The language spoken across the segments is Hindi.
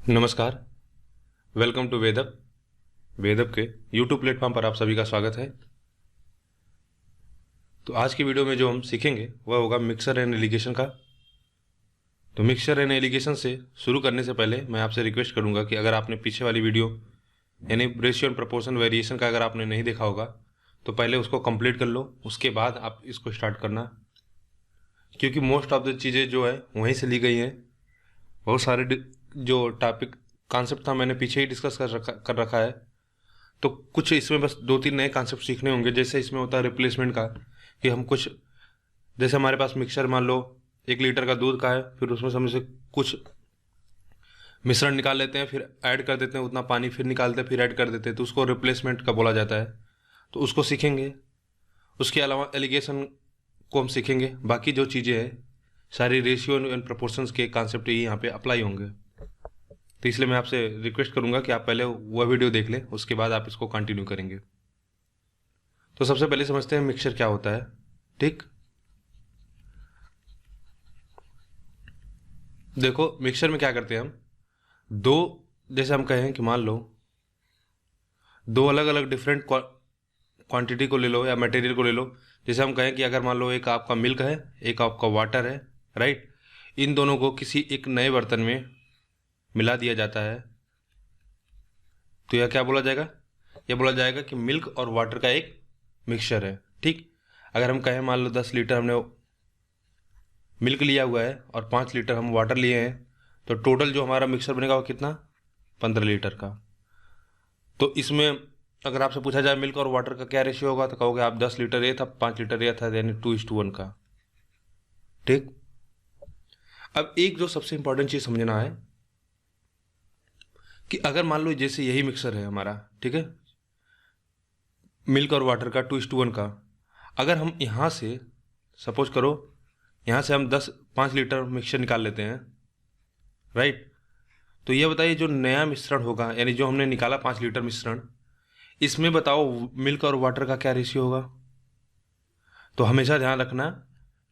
नमस्कार। Welcome to वेदअप। वेदअप के यूट्यूब प्लेटफॉर्म पर आप सभी का स्वागत है। तो आज की वीडियो में जो हम सीखेंगे वह होगा मिक्सर एंड एलिगेशन का। तो मिक्सर एंड एलिगेशन से शुरू करने से पहले मैं आपसे रिक्वेस्ट करूंगा कि अगर आपने पीछे वाली वीडियो यानी रेशियो एंड प्रोपोर्शन वेरिएशन का अगर आपने नहीं देखा होगा तो पहले उसको कंप्लीट कर लो, उसके बाद आप इसको स्टार्ट करना, क्योंकि मोस्ट ऑफ द चीज़ें जो है वहीं से ली गई हैं। बहुत सारे जो टॉपिक कॉन्सेप्ट था मैंने पीछे ही डिस्कस कर रखा है। तो कुछ इसमें बस दो तीन नए कॉन्सेप्ट सीखने होंगे। जैसे इसमें होता है रिप्लेसमेंट का, कि हम कुछ, जैसे हमारे पास मिक्सर मान लो 1 लीटर का दूध का है, फिर उसमें से हम से कुछ मिश्रण निकाल लेते हैं, फिर ऐड कर देते हैं उतना पानी, फिर निकालते हैं, फिर ऐड कर देते हैं, तो उसको रिप्लेसमेंट का बोला जाता है। तो उसको सीखेंगे। उसके अलावा एलिगेशन को हम सीखेंगे। बाकी जो चीज़ें हैं सारी रेशियो एंड प्रोपोर्शंस के कॉन्सेप्ट ही यहाँ पे अप्लाई होंगे। तो इसलिए मैं आपसे रिक्वेस्ट करूंगा कि आप पहले वह वीडियो देख लें, उसके बाद आप इसको कंटिन्यू करेंगे। तो सबसे पहले समझते हैं मिक्सचर क्या होता है। ठीक, देखो मिक्सचर में क्या करते हैं हम, दो, जैसे हम कहें कि मान लो दो अलग अलग डिफरेंट क्वांटिटी को ले लो या मटेरियल को ले लो। जैसे हम कहें कि अगर मान लो एक आपका मिल्क है, एक आपका वाटर है, राइट। इन दोनों को किसी एक नए बर्तन में मिला दिया जाता है, तो यह क्या बोला जाएगा? यह बोला जाएगा कि मिल्क और वाटर का एक मिक्सचर है। ठीक, अगर हम कहें मान लो 10 लीटर हमने मिल्क लिया हुआ है और 5 लीटर हम वाटर लिए हैं, तो टोटल जो हमारा मिक्सचर बनेगा वो कितना? 15 लीटर का। तो इसमें अगर आपसे पूछा जाए मिल्क और वाटर का क्या रेशियो होगा, तो कहोगे आप 10 लीटर ये था, 5 लीटर ये था, यानी 2:1 का। ठीक, अब एक जो सबसे इंपॉर्टेंट चीज समझना है कि अगर मान लो जैसे यही मिक्सर है हमारा, ठीक है, मिल्क और वाटर का 2:1 का, अगर हम यहाँ से सपोज करो, यहाँ से हम 5 लीटर मिक्सचर निकाल लेते हैं, राइट। तो ये बताइए जो नया मिश्रण होगा, यानी जो हमने निकाला 5 लीटर मिश्रण, इसमें बताओ मिल्क और वाटर का क्या रेशियो होगा? तो हमेशा ध्यान रखना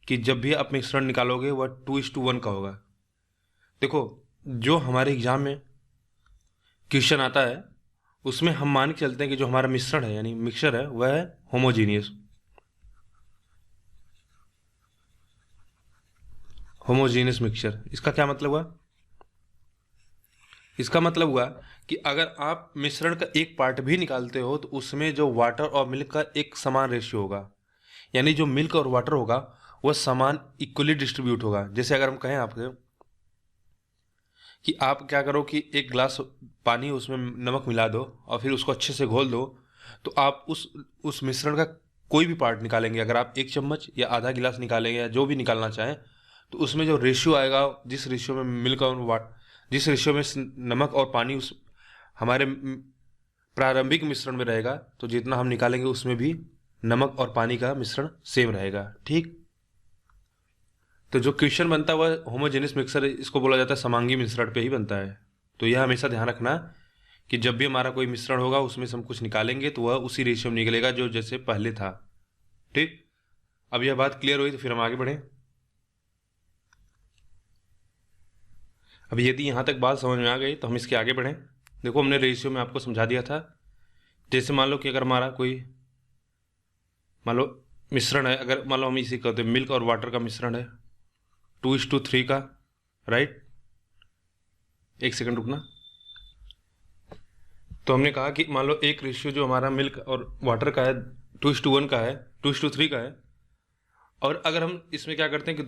कि जब भी आप मिश्रण निकालोगे वह 2:1 का होगा। देखो, जो हमारे एग्जाम में क्वेश्चन आता है उसमें हम मान के चलते हैं कि जो हमारा मिश्रण है यानी मिक्सचर है वह है होमोजीनियस। होमोजीनियस मिक्सचर, इसका क्या मतलब हुआ? इसका मतलब हुआ कि अगर आप मिश्रण का एक पार्ट भी निकालते हो तो उसमें जो वाटर और मिल्क का एक समान रेशियो होगा, यानी जो मिल्क और वाटर होगा वह समान इक्वली डिस्ट्रीब्यूट होगा। जैसे अगर हम कहें आपके कि आप क्या करो कि 1 गिलास पानी उसमें नमक मिला दो और फिर उसको अच्छे से घोल दो, तो आप उस मिश्रण का कोई भी पार्ट निकालेंगे, अगर आप 1 चम्मच या आधा गिलास निकालेंगे या जो भी निकालना चाहें, तो उसमें जो रेशियो आएगा, जिस रेशियो में मिल्क और वाट जिस रेशियो में नमक और पानी उस हमारे प्रारंभिक मिश्रण में रहेगा, तो जितना हम निकालेंगे उसमें भी नमक और पानी का मिश्रण सेम रहेगा। ठीक, तो जो क्वेश्चन बनता है वह होमोजेनियस मिक्सर, इसको बोला जाता है समांगी मिश्रण पे ही बनता है। तो यह हमेशा ध्यान रखना कि जब भी हमारा कोई मिश्रण होगा उसमें से हम कुछ निकालेंगे तो वह उसी रेशियो में निकलेगा जो जैसे पहले था। ठीक, अब यह बात क्लियर हुई तो फिर हम आगे बढ़ें। अब यदि यहाँ तक बात समझ में आ गई तो हम इसके आगे बढ़ें। देखो, हमने रेशियो में आपको समझा दिया था। जैसे मान लो कि अगर हमारा कोई मान लो मिश्रण है, अगर मान लो हम इसी कहते हैं मिल्क और वाटर का मिश्रण है 2:3 का, राइट। एक सेकंड रुकना। तो हमने कहा कि मान लो एक रेशियो जो हमारा मिल्क और वाटर का है 2:1 का है, 2:3 का है, और अगर हम इसमें क्या करते हैं कि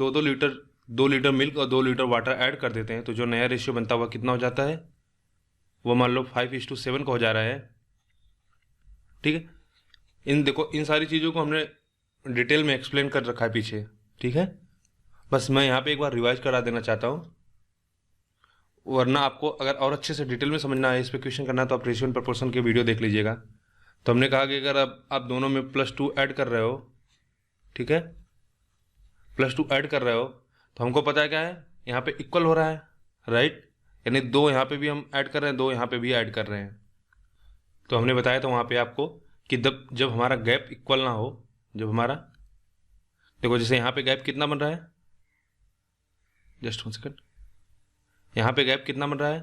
2 लीटर मिल्क और 2 लीटर वाटर ऐड कर देते हैं, तो जो नया रेशियो बनता है वह कितना हो जाता है? वो मान लो 5:7 का हो जा रहा है। ठीक है, देखो इन सारी चीज़ों को हमने डिटेल में एक्सप्लेन कर रखा है पीछे। ठीक है, बस मैं यहाँ पे एक बार रिवाइज करा देना चाहता हूँ, वरना आपको अगर और अच्छे से डिटेल में समझना है, इस पे क्वेश्चन करना है, तो आप रेशियो एंड प्रोपोर्शन के वीडियो देख लीजिएगा। तो हमने कहा कि अगर आप दोनों में +2 ऐड कर रहे हो, ठीक है, +2 ऐड कर रहे हो, तो हमको पता है क्या है, यहाँ पे इक्वल हो रहा है, राइट। यानी 2 यहाँ पे भी हम ऐड कर रहे हैं, 2 यहाँ पे भी ऐड कर रहे हैं। तो हमने बताया था वहाँ पे आपको कि जब हमारा गैप इक्वल ना हो, जब हमारा, देखो जैसे यहाँ पे गैप कितना बन रहा है, जस्ट 1 सेकंड, यहाँ पे गैप कितना बन रहा है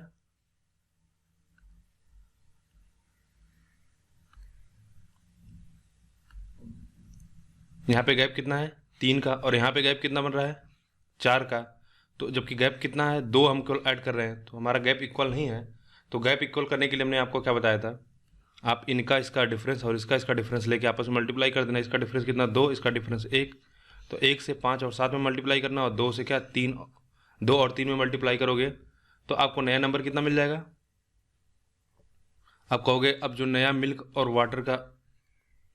यहाँ पे गैप कितना है 3 का, और यहाँ पे गैप कितना बन रहा है 4 का। तो जबकि गैप कितना है 2 हम ऐड कर रहे हैं, तो हमारा गैप इक्वल नहीं है। तो गैप इक्वल करने के लिए हमने आपको क्या बताया था, आप इनका इसका डिफरेंस और इसका डिफरेंस लेके आपस में मल्टीप्लाई कर देना। इसका डिफरेंस कितना 2, इसका डिफरेंस 1, तो 1 से 5 और 7 में मल्टीप्लाई करना, और 2 से क्या 3, 2 और 3 में मल्टीप्लाई करोगे तो आपको नया नंबर कितना मिल जाएगा। आप कहोगे अब जो नया मिल्क और वाटर का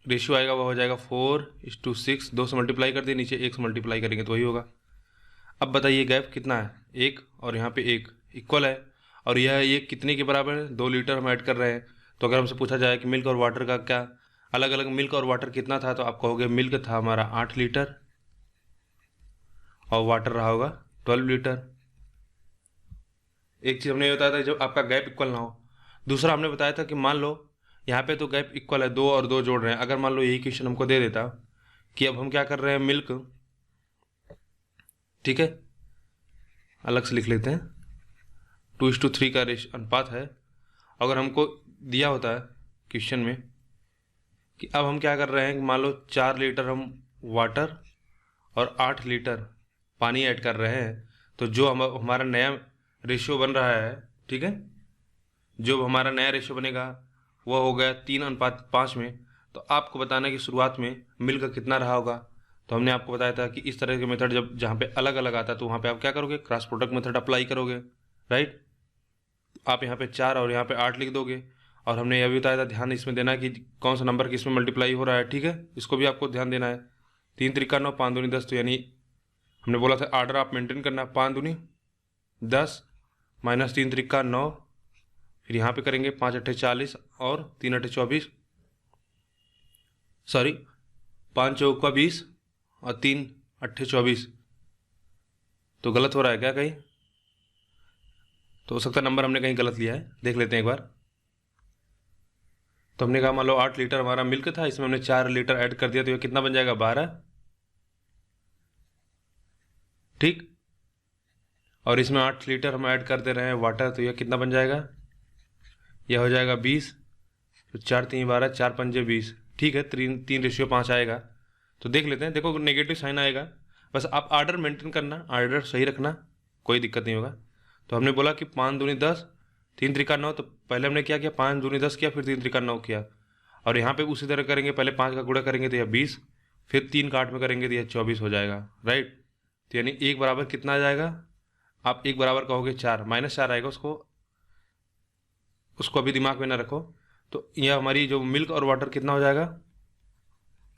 रेशियो आएगा वो हो जाएगा 4:6। 2 से मल्टीप्लाई कर दिए, नीचे 1 से मल्टीप्लाई करेंगे तो वही होगा। अब बताइए गैप कितना है 1, और यहाँ पे 1 इक्वल है, और यह ये कितने के बराबर है 2 लीटर हम ऐड कर रहे हैं। तो अगर हमसे पूछा जाए कि मिल्क और वाटर का क्या अलग अलग मिल्क और वाटर कितना था, तो आप कहोगे मिल्क था हमारा 8 लीटर और वाटर रहा होगा 12 लीटर। एक चीज़ हमने ये बताया था जब आपका गैप इक्वल ना हो। दूसरा हमने बताया था कि मान लो यहाँ पे तो गैप इक्वल है, 2 और 2 जोड़ रहे हैं। अगर मान लो यही क्वेश्चन हमको दे देता कि अब हम क्या कर रहे हैं मिल्क, ठीक है अलग से लिख लेते हैं, 2:3 का अनुपात है। अगर हमको दिया होता है क्वेश्चन में कि अब हम क्या कर रहे हैं, मान लो 4 लीटर हम वाटर और 8 लीटर पानी ऐड कर रहे हैं, तो जो हमारा नया रेशियो बन रहा है, ठीक है, जो हमारा नया रेशियो बनेगा वो हो गया 3:5 में। तो आपको बताना है कि शुरुआत में मिल्क कितना रहा होगा। तो हमने आपको बताया था कि इस तरह के मेथड जब जहाँ पे अलग अलग आता है तो वहाँ पे आप क्या करोगे, क्रॉस प्रोडक्ट मेथड अप्लाई करोगे, राइट। आप यहाँ पे 4 और यहाँ पे 8 लिख दोगे। और हमने यह भी बताया था ध्यान इसमें देना है कि कौन सा नंबर किस में मल्टीप्लाई हो रहा है, ठीक है, इसको भी आपको ध्यान देना है। 3 त्रिका 9, 5 दूनी 10, तो यानी हमने बोला था आर्डर आप मेंटेन करना, 5 दूनी 10 माइनस 3 त्रिका 9, फिर यहाँ पे करेंगे 5 अट्ठे 40 और 3 अट्ठे 24, सॉरी 5 चौका 20 और 3 अट्ठे 24। तो गलत हो रहा है क्या कहीं, तो हो सकता है नंबर हमने कहीं गलत लिया है, देख लेते हैं एक बार। तो हमने कहा मान लो 8 लीटर हमारा मिल्क था, इसमें हमने 4 लीटर ऐड कर दिया, तो ये कितना बन जाएगा 12, ठीक। और इसमें 8 लीटर हम ऐड कर दे रहे हैं वाटर, तो यह कितना बन जाएगा, यह हो जाएगा 20। तो 4 3 12, 4 पंजे 20, ठीक है, 3:5 आएगा। तो देख लेते हैं, देखो नेगेटिव साइन आएगा, बस आप आर्डर मेंटेन करना, आर्डर सही रखना, कोई दिक्कत नहीं होगा। तो हमने बोला कि 5 दूनी 10, 3 त्रिका 9, तो पहले हमने क्या किया 5 दूनी 10 किया, फिर 3 त्रिका 9 किया। और यहाँ पे उसी तरह करेंगे, पहले 5 का गुणा करेंगे तो यह 20, फिर 3 का 8 में करेंगे तो यह 24 हो जाएगा, राइट। तो यानी 1 बराबर कितना आ जाएगा, आप 1 बराबर कहोगे 4, -4 आएगा, उसको उसको अभी दिमाग में ना रखो। तो यह हमारी जो मिल्क और वाटर कितना हो जाएगा,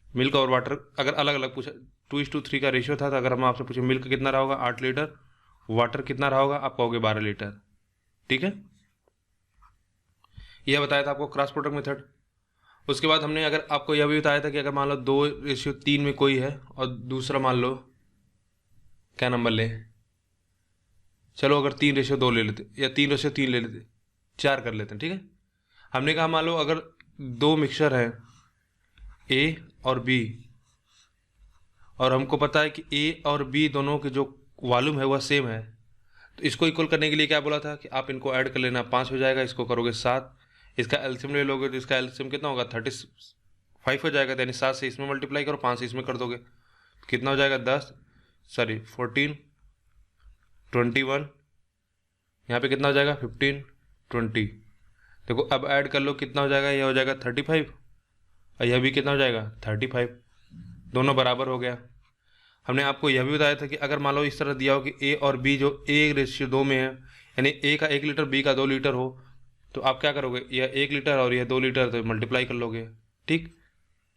मिल्क और वाटर अगर अलग अलग पूछा 2:3 का रेशियो था, तो अगर हम आपसे पूछे मिल्क कितना रहा होगा 8 लीटर, वाटर कितना रहा होगा, आप कहोगे 12 लीटर, ठीक है। यह बताया था आपको क्रॉस प्रोडक्ट मेथड। उसके बाद हमने अगर आपको यह भी बताया था कि अगर मान लो 2:3 में कोई है और दूसरा मान लो क्या नंबर ले, चलो अगर 3:2 ले लेते या 3:3 ले लेते, 4 कर लेते हैं, ठीक है। हमने कहा मान लो अगर 2 मिक्सचर है ए और बी, और हमको पता है कि ए और बी दोनों के जो वॉल्यूम है वह सेम है, तो इसको इक्वल करने के लिए क्या बोला था कि आप इनको ऐड कर लेना, 5 हो जाएगा, इसको करोगे 7, इसका एलसीएम ले लोगे तो इसका एलसीएम कितना होगा 35 हो जाएगा। यानी 7 से इसमें मल्टीप्लाई करो, 5 से इसमें कर दोगे तो कितना हो जाएगा 10, सॉरी 14, 21, यहाँ पे कितना हो जाएगा 15, 20। देखो अब ऐड कर लो कितना हो जाएगा, यह हो जाएगा 35 और यह भी कितना हो जाएगा 35, दोनों बराबर हो गया। हमने आपको यह भी बताया था कि अगर मान लो इस तरह दिया हो कि ए और बी जो A:2 में है, यानी ए का 1 लीटर बी का 2 लीटर हो, तो आप क्या करोगे, यह 1 लीटर और यह 2 लीटर, तो मल्टीप्लाई कर लोगे, ठीक।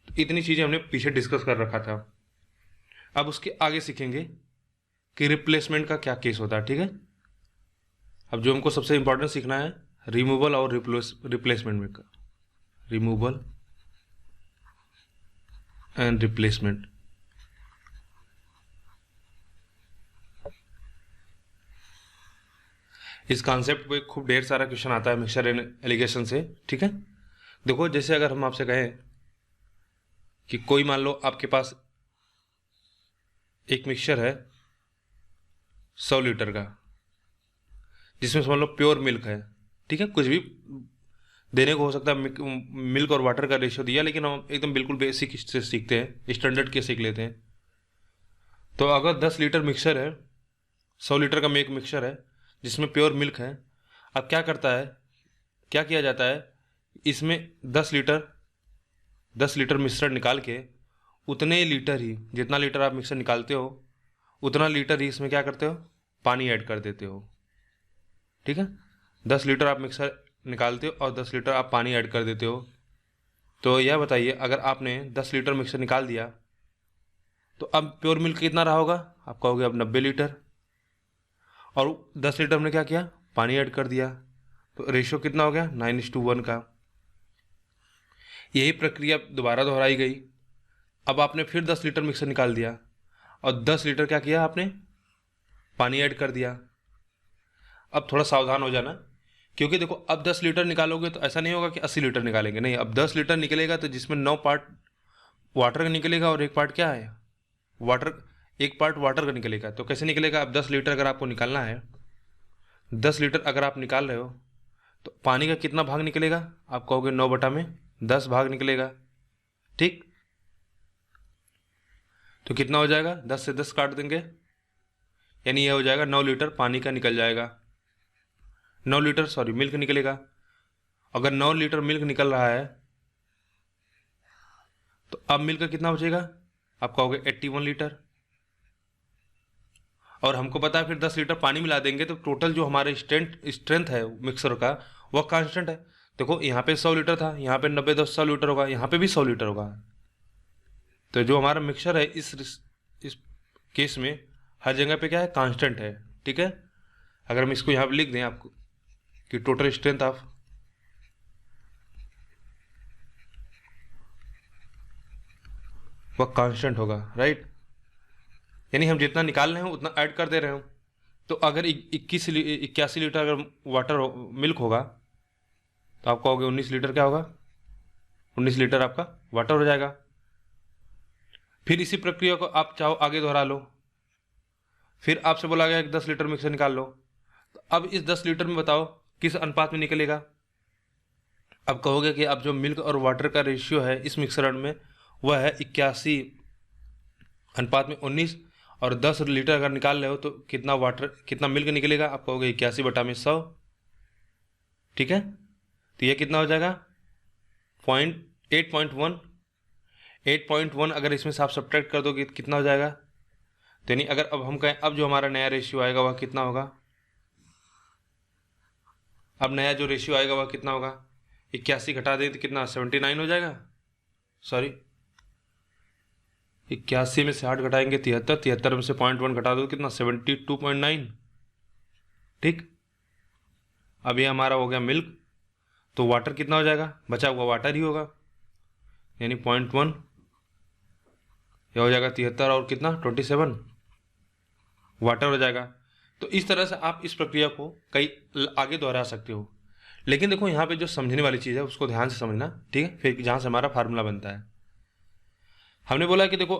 तो इतनी चीज़ें हमने पीछे डिस्कस कर रखा था। अब उसके आगे सीखेंगे कि रिप्लेसमेंट का क्या केस होता है, ठीक है। अब जो हमको सबसे इंपॉर्टेंट सीखना है रिमूवल और रिप्लेसमेंट में का, रिमूवल एंड रिप्लेसमेंट। इस कॉन्सेप्ट पे खूब ढेर सारा क्वेश्चन आता है मिक्सचर एंड एलिगेशन से, ठीक है। देखो जैसे अगर हम आपसे कहें कि कोई मान लो आपके पास एक मिक्सचर है 100 लीटर का, जिसमें समझ लो प्योर मिल्क है, ठीक है, कुछ भी देने को हो सकता है मिल्क और वाटर का रेशियो दिया, लेकिन हम एकदम बिल्कुल बेसिक से सीखते हैं, स्टैंडर्ड के सीख लेते हैं। तो अगर 10 लीटर मिक्सर है, 100 लीटर का एक मिक्सर है जिसमें प्योर मिल्क है, अब क्या करता है, क्या किया जाता है, इसमें 10 लीटर मिश्रण निकाल के उतने लीटर ही, जितना लीटर आप मिक्सर निकालते हो उतना लीटर ही इसमें क्या करते हो, पानी ऐड कर देते हो। ठीक है, 10 लीटर आप मिक्सर निकालते हो और 10 लीटर आप पानी ऐड कर देते हो। तो यह बताइए, अगर आपने 10 लीटर मिक्सर निकाल दिया तो अब प्योर मिल्क कितना रहा होगा, आप कहोगे अब 90 लीटर, और 10 लीटर में क्या किया, पानी ऐड कर दिया, तो रेशियो कितना हो गया, 9:1 का। यही प्रक्रिया दोबारा दोहराई गई। अब आपने फिर 10 लीटर मिक्सर निकाल दिया और 10 लीटर क्या किया आपने, पानी ऐड कर दिया। अब थोड़ा सावधान हो जाना, क्योंकि देखो अब 10 लीटर निकालोगे तो ऐसा नहीं होगा कि 80 लीटर निकालेंगे, नहीं, अब 10 लीटर निकलेगा तो जिसमें 9 पार्ट वाटर का निकलेगा और 1 पार्ट क्या है, वाटर, 1 पार्ट वाटर का निकलेगा। तो कैसे निकलेगा, अब 10 लीटर अगर आपको निकालना है, 10 लीटर अगर आप निकाल रहे हो तो पानी का कितना भाग निकलेगा, आप कहोगे 9/10 भाग निकलेगा। ठीक, तो कितना हो जाएगा, 10 से 10 काट देंगे, यानी यह हो जाएगा 9 लीटर पानी का निकल जाएगा, 9 लीटर सॉरी मिल्क निकलेगा। अगर 9 लीटर मिल्क निकल रहा है तो अब मिल्क का कितना बचेगा, आप कहोगे 81 लीटर। और हमको पता है फिर 10 लीटर पानी मिला देंगे तो टोटल जो हमारे स्ट्रेंथ है मिक्सर का वह कांस्टेंट है। देखो यहाँ पे 100 लीटर था, यहाँ पे 90-10 100 लीटर होगा, यहाँ पे भी 100 लीटर होगा। तो जो हमारा मिक्सर है इस केस में हर जगह पे क्या है, कांस्टेंट है। ठीक है, अगर हम इसको यहाँ पे लिख दें आपको कि टोटल स्ट्रेंथ ऑफ वह कांस्टेंट होगा, राइट, यानी हम जितना निकाल रहे हैं उतना ऐड कर दे रहे हो। तो अगर 81 लीटर अगर मिल्क होगा तो आप कहोगे 19 लीटर क्या होगा, 19 लीटर आपका वाटर हो जाएगा। फिर इसी प्रक्रिया को आप चाहो आगे दोहरा लो, फिर आपसे बोला गया कि 10 लीटर मिक्सर निकाल लो, तो अब इस 10 लीटर में बताओ किस अनुपात में निकलेगा। अब कहोगे कि अब जो मिल्क और वाटर का रेशियो है इस मिक्सरण में वह है 81:19, और 10 लीटर अगर निकाल रहे हो तो कितना मिल्क निकलेगा, आप कहोगे 81/100। ठीक है, तो ये कितना हो जाएगा, 8.1। 8.1 अगर इसमें से आप सब्ट्रैक्ट कर दोगे कितना हो जाएगा, तो यानी अगर अब हम कहें अब जो हमारा नया रेशियो आएगा वह कितना होगा, अब नया जो रेशियो आएगा वह कितना होगा, 81 घटा दें तो कितना 79 हो जाएगा, सॉरी 81 में से 8 घटाएंगे 73, 73 में से 0.1 घटा दो कितना 72.9। ठीक, अब ये हमारा हो गया मिल्क, तो वाटर कितना हो जाएगा, बचा हुआ वाटर ही होगा, यानी 0.1, यह हो जाएगा 73 और कितना 27 वाटर हो जाएगा। तो इस तरह से आप इस प्रक्रिया को कई आगे दोहरा सकते हो। लेकिन देखो यहाँ पे जो समझने वाली चीज़ है उसको ध्यान से समझना, ठीक है, फिर जहाँ से हमारा फार्मूला बनता है। हमने बोला कि देखो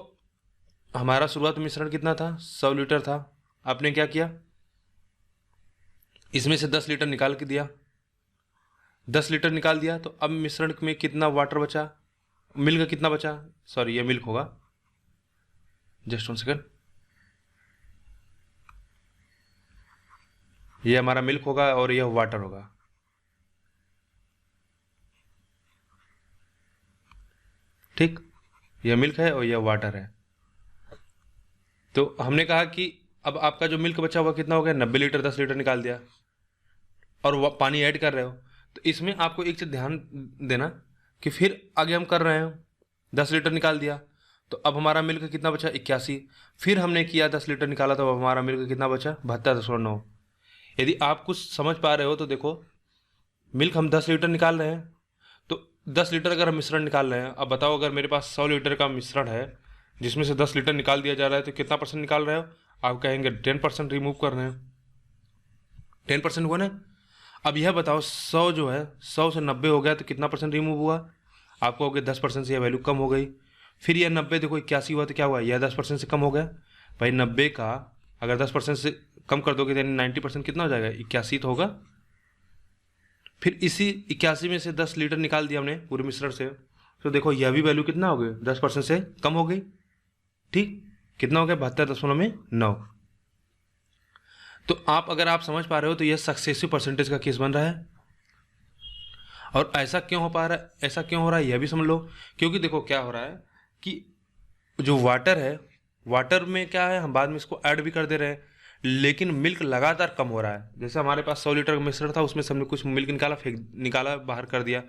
हमारा शुरुआत मिश्रण कितना था, 100 लीटर था, आपने क्या किया, इसमें से 10 लीटर निकाल के दिया, 10 लीटर निकाल दिया, तो अब मिश्रण में कितना वाटर बचा, मिल्क कितना बचा, सॉरी ये मिल्क होगा, जस्ट 1 सेकेंड, ये हमारा मिल्क होगा और यह वाटर होगा। ठीक, यह मिल्क है और यह वाटर है। तो हमने कहा कि अब आपका जो मिल्क बचा हुआ कितना हो गया, 90 लीटर, 10 लीटर निकाल दिया और वो पानी ऐड कर रहे हो। तो इसमें आपको एक चीज़ ध्यान देना कि फिर आगे हम कर रहे हैं, 10 लीटर निकाल दिया तो अब हमारा मिल्क कितना बचा, 81, फिर हमने किया 10 लीटर निकाला तो अब हमारा मिल्क कितना बचा, 72.9। यदि आप कुछ समझ पा रहे हो तो देखो, मिल्क हम 10 लीटर निकाल रहे हैं, तो 10 लीटर अगर हम मिश्रण निकाल रहे हैं, अब बताओ अगर मेरे पास 100 लीटर का मिश्रण है जिसमें से 10 लीटर निकाल दिया जा रहा है तो कितना परसेंट निकाल रहे हो, आप कहेंगे 10% रिमूव कर रहे हैं, 10% हुआ ना। अब यह बताओ 100 जो है 100 से 90 हो गया तो कितना परसेंट रिमूव हुआ, आप कहोगे 10% से यह वैल्यू कम हो गई। फिर यह 90 देखो 81 हुआ तो क्या हुआ, यह 10% से कम हो गया। भाई 90 का अगर 10% से कम कर दोगे तो 90% कितना हो जाएगा, 81 तो होगा। फिर इसी 81 में से 10 लीटर निकाल दिया हमने पूरे मिश्रण से, तो देखो यह भी वैल्यू कितना हो गई, 10% से कम हो गई। ठीक, कितना हो गया, 72.9। तो आप अगर आप समझ पा रहे हो तो यह सक्सेसिव परसेंटेज का केस बन रहा है। और ऐसा क्यों हो पा रहा है, ऐसा क्यों हो रहा है यह भी समझ लो। क्योंकि देखो क्या हो रहा है कि जो वाटर है, वाटर में क्या है, हम बाद में इसको ऐड भी कर दे रहे हैं, लेकिन मिल्क लगातार कम हो रहा है। जैसे हमारे पास 100 लीटर का मिश्रण था, उसमें से हमने कुछ मिल्क निकाला, निकाला बाहर कर दिया,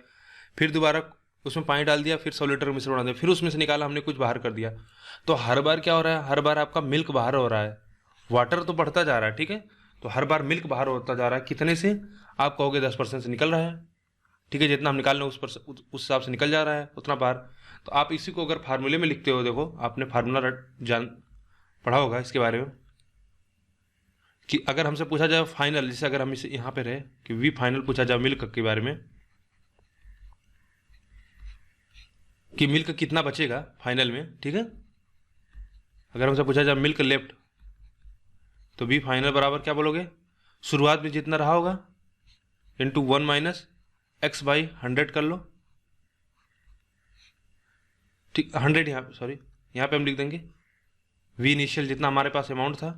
फिर दोबारा उसमें पानी डाल दिया, फिर 100 लीटर का मिश्रण बना दिया, फिर उसमें से निकाला हमने, कुछ बाहर कर दिया। तो हर बार क्या हो रहा है, हर बार आपका मिल्क बाहर हो रहा है, वाटर तो बढ़ता जा रहा है, ठीक है, तो हर बार मिल्क बाहर होता जा रहा है। कितने से, आप कहोगे 10% से निकल रहा है, ठीक है, जितना हम निकाल रहे हैं उस हिसाब से निकल जा रहा है उतना बार। तो आप इसी को अगर फार्मूले में लिखते हो, देखो आपने फार्मूला जान पढ़ा होगा इसके बारे में, कि अगर हमसे पूछा जाए फाइनल, जैसे अगर हम इसे यहाँ पे रहे कि वी फाइनल पूछा जाए मिल्क के बारे में, कि मिल्क कितना बचेगा फाइनल में, ठीक है, अगर हमसे पूछा जाए मिल्क लेफ्ट, तो वी फाइनल बराबर क्या बोलोगे, शुरुआत में जितना रहा होगा इंटू 1 - x/100 कर लो। ठीक, 100 यहाँ, सॉरी यहाँ पे हम लिख देंगे वी इनिशियल जितना हमारे पास अमाउंट था,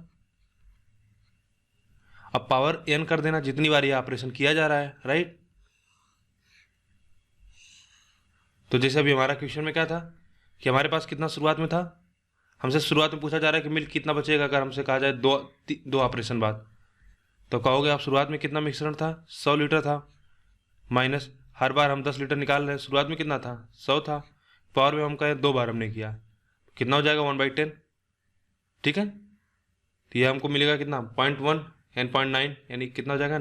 अब पावर n कर देना जितनी बार ये ऑपरेशन किया जा रहा है, राइट। तो जैसे अभी हमारा क्वेश्चन में क्या था कि हमारे पास कितना शुरुआत में था, हमसे शुरुआत में पूछा जा रहा है कि मिल्क कितना बचेगा, अगर हमसे कहा जाए दो ऑपरेशन बाद, तो कहोगे आप शुरुआत में कितना मिश्रण था, 100 लीटर था, माइनस हर बार हम 10 लीटर निकाल रहे हैं, शुरुआत में कितना था, 100 था, पावर में हम कहें 2 बार हमने किया, कितना हो जाएगा 1/10, ठीक है। तो ये हमको मिलेगा कितना, 0.1 एंड 0.9, यानी कितना हो जाएगा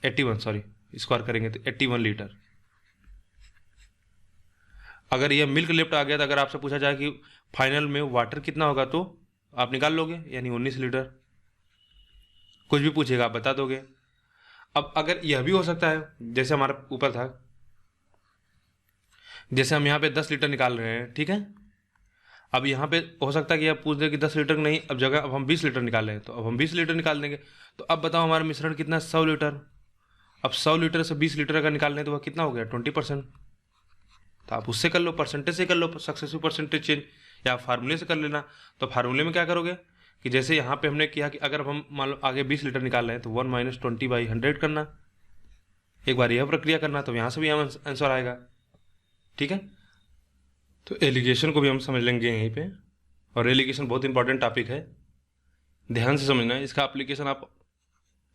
81, सॉरी स्क्वायर करेंगे तो 81 लीटर। अगर ये मिल्क लेफ्ट आ गया, तो अगर आपसे पूछा जाए कि फाइनल में वाटर कितना होगा, तो आप निकाल लोगे, यानी 19 लीटर। कुछ भी पूछेगा आप बता दोगे। अब अगर यह भी हो सकता है, जैसे हमारा ऊपर था, जैसे हम यहाँ पे 10 लीटर निकाल रहे हैं, ठीक है, अब यहाँ पे हो सकता है कि आप पूछ दे कि 10 लीटर नहीं, अब जगह अब हम 20 लीटर निकाल रहे हैं, तो अब हम 20 लीटर निकाल देंगे। तो अब बताओ हमारा मिश्रण कितना है, 100 लीटर। अब 100 लीटर से 20 लीटर का निकाल रहे हैं, तो वह कितना हो गया, 20%। तो आप उससे कर लो, परसेंटेज से कर लो, सक्सेसिव परसेंटेज चेंज, या फार्मूले से कर लेना। तो फार्मूले में क्या करोगे कि जैसे यहाँ पे हमने किया कि अगर हम मान लो आगे 20 लीटर निकाल रहे हैं, तो 1 - 20/100 करना, एक बार यह प्रक्रिया करना, तो यहाँ से भी आंसर आएगा, ठीक है। तो एलिगेशन को भी हम समझ लेंगे यहीं पे, और एलिगेशन बहुत इंपॉर्टेंट टॉपिक है, ध्यान से समझना है। इसका एप्लीकेशन आप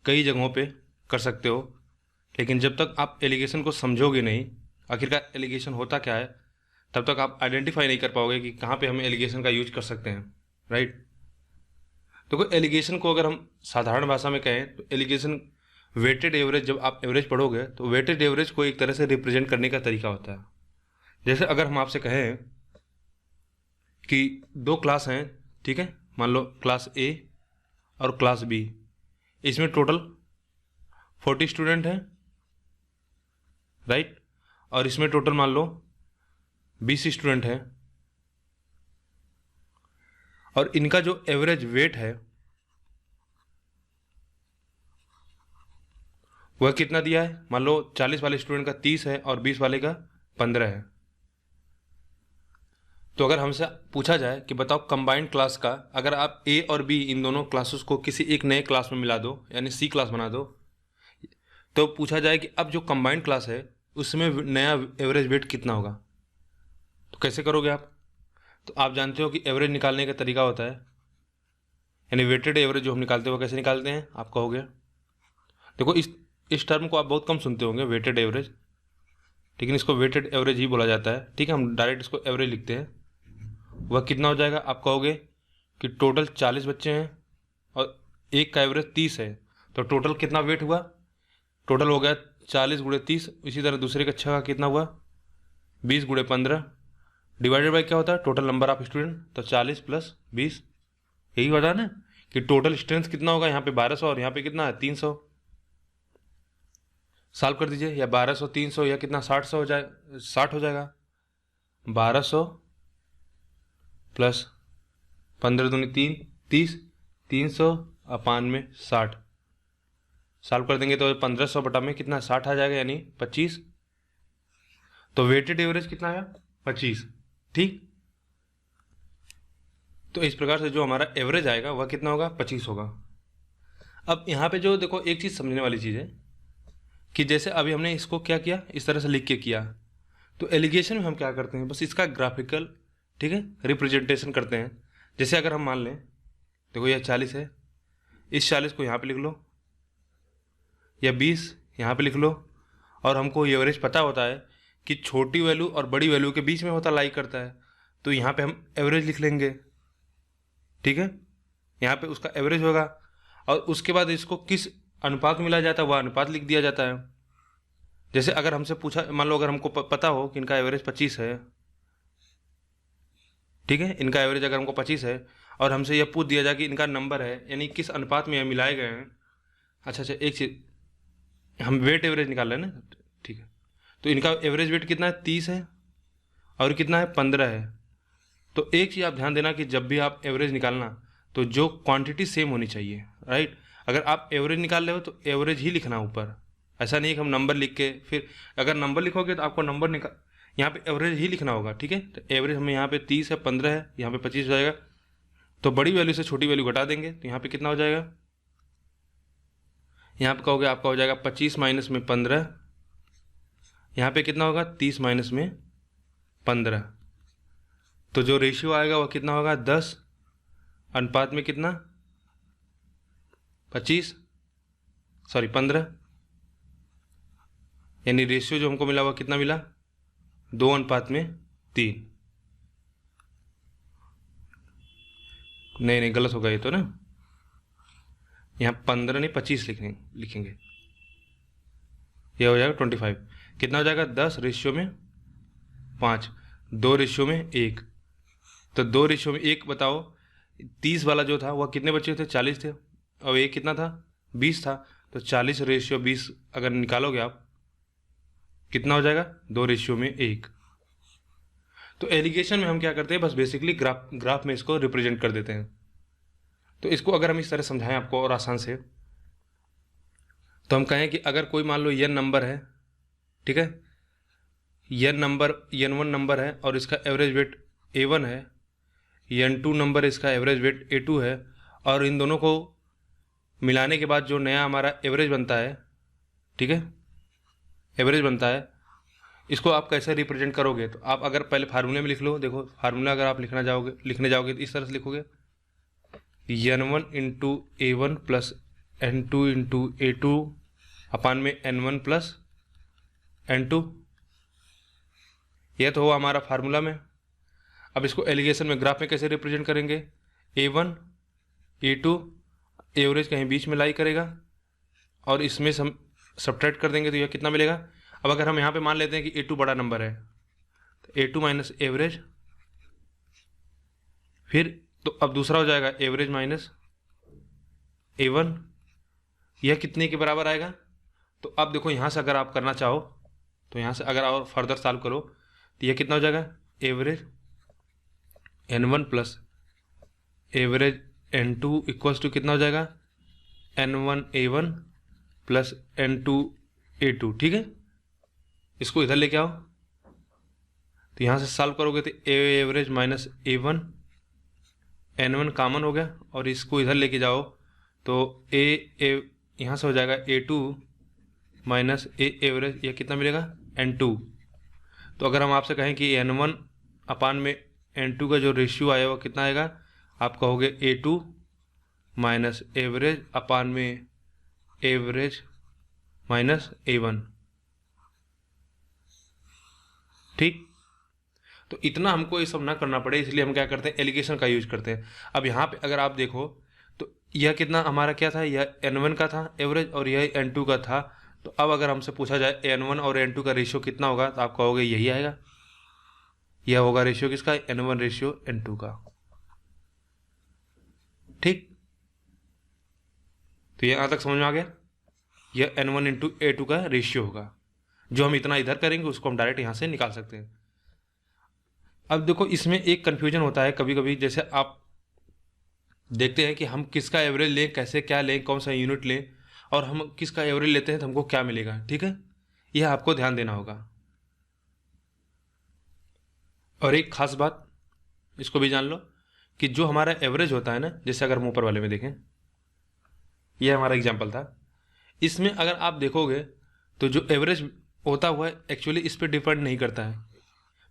कई जगहों पे कर सकते हो, लेकिन जब तक आप एलिगेशन को समझोगे नहीं, आखिरकार एलिगेशन होता क्या है, तब तक आप आइडेंटिफाई नहीं कर पाओगे कि कहाँ पे हम एलिगेशन का यूज कर सकते हैं, राइट। तो कोई एलिगेशन को अगर हम साधारण भाषा में कहें, तो एलिगेशन वेटेड एवरेज, जब आप एवरेज पढ़ोगे तो वेटेड एवरेज को एक तरह से रिप्रेजेंट करने का तरीका होता है। जैसे अगर हम आपसे कहें कि 2 क्लास हैं, ठीक है, मान लो क्लास ए और क्लास बी, इसमें टोटल 40 स्टूडेंट हैं, राइट, और इसमें टोटल मान लो 20 स्टूडेंट हैं, और इनका जो एवरेज वेट है वह कितना दिया है, मान लो 40 वाले स्टूडेंट का 30 है और 20 वाले का 15 है। तो अगर हमसे पूछा जाए कि बताओ कंबाइंड क्लास का, अगर आप ए और बी इन दोनों क्लासेस को किसी एक नए क्लास में मिला दो, यानी सी क्लास बना दो, तो पूछा जाए कि अब जो कंबाइंड क्लास है उसमें नया एवरेज वेट कितना होगा, तो कैसे करोगे आप। तो आप जानते हो कि एवरेज निकालने का तरीका होता है, यानी वेटेड एवरेज जो हम निकालते हैं वो कैसे निकालते हैं, आप कहोगे। देखो इस टर्म को आप बहुत कम सुनते होंगे, वेटेड एवरेज, लेकिन इसको वेटेड एवरेज ही बोला जाता है, ठीक है, हम डायरेक्ट इसको एवरेज लिखते हैं। वह कितना हो जाएगा, आप कहोगे कि टोटल 40 बच्चे हैं और एक का एवरेज 30 है, तो टोटल कितना वेट हुआ, टोटल हो गया 40 × 30। इसी तरह दूसरे कक्षा का कितना हुआ, 20 × 15 डिवाइडेड बाई क्या होता है, टोटल नंबर ऑफ स्टूडेंट, तो 40 + 20, यही होता है ना कि टोटल स्ट्रेंथ कितना होगा, यहाँ पे 1200 और यहाँ पे कितना है 300। सॉल्व कर दीजिए, या 1200 300 या कितना 60 हो जाए, 60 हो जाएगा, 1200 + 15 दूनी 3 30, 300 अपान में 60, सॉल्व कर देंगे तो 1500 बटा में कितना 60 आ जाएगा, यानी 25। तो वेटेड एवरेज कितना आया 25। ठीक, तो इस प्रकार से जो हमारा एवरेज आएगा वह कितना होगा 25 होगा। अब यहाँ पे जो देखो एक चीज़ समझने वाली चीज़ है कि जैसे अभी हमने इसको क्या किया, इस तरह से लिख के किया, तो एलिगेशन में हम क्या करते हैं, बस इसका ग्राफिकल, ठीक है, रिप्रेजेंटेशन करते हैं। जैसे अगर हम मान लें, देखो यह 40 है, इस 40 को यहाँ पे लिख लो, या 20 यहाँ पे लिख लो, और हमको एवरेज पता होता है कि छोटी वैल्यू और बड़ी वैल्यू के बीच में होता लाई करता है, तो यहाँ पे हम एवरेज लिख लेंगे। ठीक है, यहाँ पे उसका एवरेज होगा, और उसके बाद इसको किस अनुपात में मिला जाता है वह अनुपात लिख दिया जाता है। जैसे अगर हमसे पूछा, मान लो अगर हमको पता हो कि इनका एवरेज 25 है, ठीक है, इनका एवरेज अगर हमको 25 है, और हमसे यह पूछ दिया जाए कि इनका नंबर है, यानी किस अनुपात में मिलाए गए हैं। अच्छा, एक चीज़, हम वेट एवरेज निकाल रहे हैं ना, ठीक है, तो इनका एवरेज वेट कितना है 30 है, और कितना है 15 है। तो एक चीज़ आप ध्यान देना कि जब भी आप एवरेज निकालना, तो जो क्वांटिटी सेम होनी चाहिए, राइट। अगर आप एवरेज निकाल रहे हो तो एवरेज ही लिखना ऊपर, ऐसा नहीं कि हम नंबर लिख के फिर, अगर नंबर लिखोगे तो आपको नंबर निकाल, यहाँ पे एवरेज ही लिखना होगा। ठीक है, तो एवरेज हमें यहाँ पे 30 है, 15 है, यहाँ पे 25 हो जाएगा, तो बड़ी वैल्यू से छोटी वैल्यू घटा देंगे, तो यहाँ पे कितना हो जाएगा, यहाँ पे कहोगे आपका हो जाएगा 25 माइनस में 15, यहाँ पे कितना होगा 30 माइनस में 15, तो जो रेशियो आएगा वह कितना होगा 10 अनुपात में कितना 15, यानी रेशियो जो हमको मिला वह कितना मिला 2 अनुपात में 3। नहीं गलत होगा ये तो ना, यहाँ 15 नहीं 25 लिखेंगे, यह हो जाएगा 25। कितना हो जाएगा 10 रेशियो में 5, 2 रेशियो में 1, तो 2 रेशियो में 1 बताओ, 30 वाला जो था वह कितने बच्चे थे 40 थे, और एक कितना था 20 था, तो 40 रेशियो 20 अगर निकालोगे आप कितना हो जाएगा 2 रेशियो में 1। तो एलिगेशन में हम क्या करते हैं, बस बेसिकली ग्राफ में इसको रिप्रेजेंट कर देते हैं। तो इसको अगर हम इस तरह समझाएं आपको और आसान से, तो हम कहें कि अगर कोई मान लो n नंबर है, ठीक है, n1 नंबर है और इसका एवरेज वेट a1 है, n2 नंबर इसका एवरेज वेट a2 है, और इन दोनों को मिलाने के बाद जो नया हमारा एवरेज बनता है, ठीक है, एवरेज बनता है, इसको आप कैसे रिप्रेजेंट करोगे, तो आप अगर पहले फार्मूले में लिख लो। देखो फार्मूला अगर आप लिखने जाओगे तो इस तरह से लिखोगे, n1 into a1 plus n2 into a2 अपान में n1 प्लस n2, यह तो हुआ हमारा फार्मूला में। अब इसको एलिगेशन में ग्राफ में कैसे रिप्रेजेंट करेंगे, a1 a2 एवरेज कहीं बीच में लाई करेगा, और इसमें हम सब्ट्रैक्ट कर देंगे तो यह कितना मिलेगा। अब अगर हम यहाँ पे मान लेते हैं कि a2 बड़ा नंबर है, तो a2 माइनस एवरेज, फिर तो अब दूसरा हो जाएगा एवरेज माइनस a1, यह कितने के बराबर आएगा। तो अब देखो यहाँ से अगर आप करना चाहो, तो यहाँ से अगर और फर्दर सॉल्व करो तो यह कितना हो जाएगा, average n1 plus average n2 equals to कितना हो जाएगा, n1 a1 plus n2 a2। ठीक है, इसको इधर लेके आओ, तो यहाँ से सॉल्व करोगे तो average minus a1, n1 common हो गया, और इसको इधर लेके जाओ तो यहाँ से हो जाएगा a2 माइनस एवरेज, यह कितना मिलेगा n2। तो अगर हम आपसे कहें कि n1 अपान में n2 का जो रेशियो आया वो कितना आएगा, आप कहोगे a2 माइनस एवरेज अपान में एवरेज माइनस a1। ठीक, तो इतना हमको ये सब ना करना पड़े, इसलिए हम क्या करते हैं एलिगेशन का यूज करते हैं। अब यहाँ पे अगर आप देखो तो यह कितना हमारा क्या था, यह n1 का था एवरेज, और यह n2 का था। तो अब अगर हमसे पूछा जाए n1 और n2 का रेशियो कितना होगा, तो आप कहोगे यही आएगा, यह होगा रेशियो किसका, n1 रेशियो n2 का। ठीक, तो यहाँ तक समझ में आ गया, यह n1 इंटू a2 का रेशियो होगा। जो हम इतना इधर करेंगे उसको हम डायरेक्ट यहाँ से निकाल सकते हैं। अब देखो इसमें एक कन्फ्यूजन होता है कभी कभी, जैसे आप देखते हैं कि हम किसका एवरेज लें, कैसे क्या लें, कौन सा यूनिट लें, और हम किसका एवरेज लेते हैं तो हमको क्या मिलेगा, ठीक है, यह आपको ध्यान देना होगा। और एक खास बात इसको भी जान लो कि जो हमारा एवरेज होता है ना, जैसे अगर हम ऊपर वाले में देखें, यह हमारा एग्जाम्पल था, इसमें अगर आप देखोगे तो जो एवरेज होता हुआ है एक्चुअली इस पर डिपेंड नहीं करता है,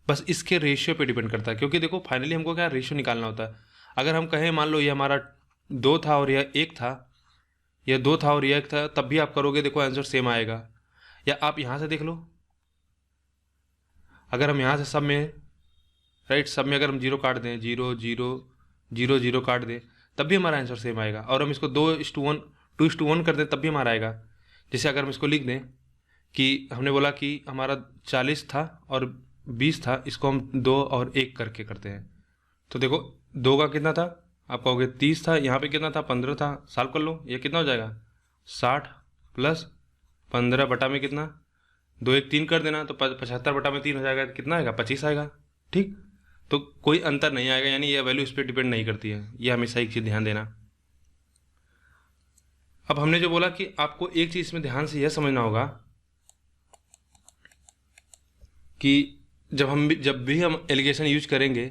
बस इसके रेशियो पे डिपेंड करता है। क्योंकि देखो फाइनली हमको क्या रेशियो निकालना होता है। अगर हम कहें मान लो ये हमारा 2 था और यह 1 था, यह 2 था और यह 1 था, तब भी आप करोगे देखो आंसर सेम आएगा। या आप यहाँ से देख लो, अगर हम यहाँ से सब में राइट, सब में अगर हम 0 काट दें, 0 0 0 0 काट दें, तब भी हमारा आंसर सेम आएगा। और हम इसको 2:1 2:1 कर दें तब भी हमारा आएगा। जैसे अगर हम इसको लिख दें कि हमने बोला कि हमारा 40 था और 20 था, इसको हम 2 और 1 करके करते हैं। तो देखो 2 का कितना था, आप कहोगे 30 था, यहाँ पे कितना था 15 था, सॉल्व कर लो, ये कितना हो जाएगा 60 प्लस 15 बटा में कितना 2 1 3 कर देना, तो 75 बटा में 3 हो जाएगा, कितना आएगा 25 आएगा, ठीक। तो कोई अंतर नहीं आएगा, यानी ये वैल्यू इस पर डिपेंड नहीं करती है, ये हमेशा एक चीज़ ध्यान देना। अब हमने जो बोला कि आपको एक चीज़ इसमें ध्यान से यह समझना होगा कि जब भी हम एलिगेशन यूज करेंगे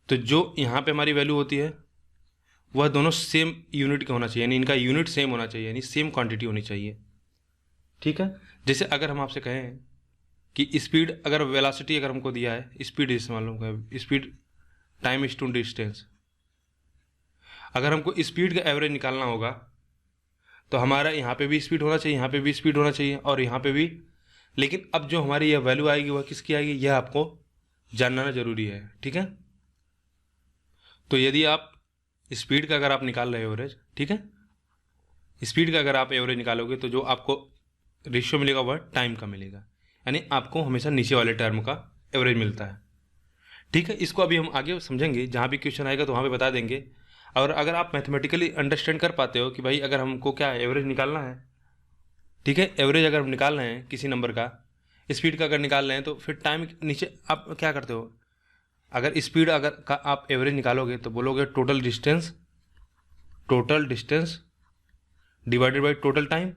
तो जो यहाँ पे हमारी वैल्यू होती है वह दोनों सेम यूनिट का होना चाहिए, यानी इनका यूनिट सेम होना चाहिए, यानी सेम क्वांटिटी होनी चाहिए, ठीक है। जैसे अगर हम आपसे कहें कि स्पीड, अगर वेलोसिटी अगर हमको दिया है, स्पीड जैसे मान लो speed time is to distance, अगर हमको स्पीड का एवरेज निकालना होगा तो हमारा यहाँ पे भी स्पीड होना चाहिए, यहाँ पे भी स्पीड होना चाहिए और यहाँ पे भी। लेकिन अब जो हमारी यह वैल्यू आएगी वह किसकी आएगी, यह आपको जानना जरूरी है, ठीक है। तो यदि आप स्पीड का अगर आप निकाल रहे हो एवरेज, ठीक है, स्पीड का अगर आप एवरेज निकालोगे तो जो आपको रेशियो मिलेगा वह टाइम का मिलेगा, यानी आपको हमेशा नीचे वाले टर्म का एवरेज मिलता है, ठीक है। इसको अभी हम आगे समझेंगे, जहाँ भी क्वेश्चन आएगा तो वहाँ पे बता देंगे। और अगर आप मैथमेटिकली अंडरस्टैंड कर पाते हो कि भाई अगर हमको क्या एवरेज निकालना है, ठीक है, एवरेज अगर हम निकाल रहे हैं किसी नंबर का, स्पीड का अगर निकाल रहे हैं, तो फिर टाइम नीचे आप क्या करते हो, अगर स्पीड अगर का आप एवरेज निकालोगे तो बोलोगे total distance divided by total time.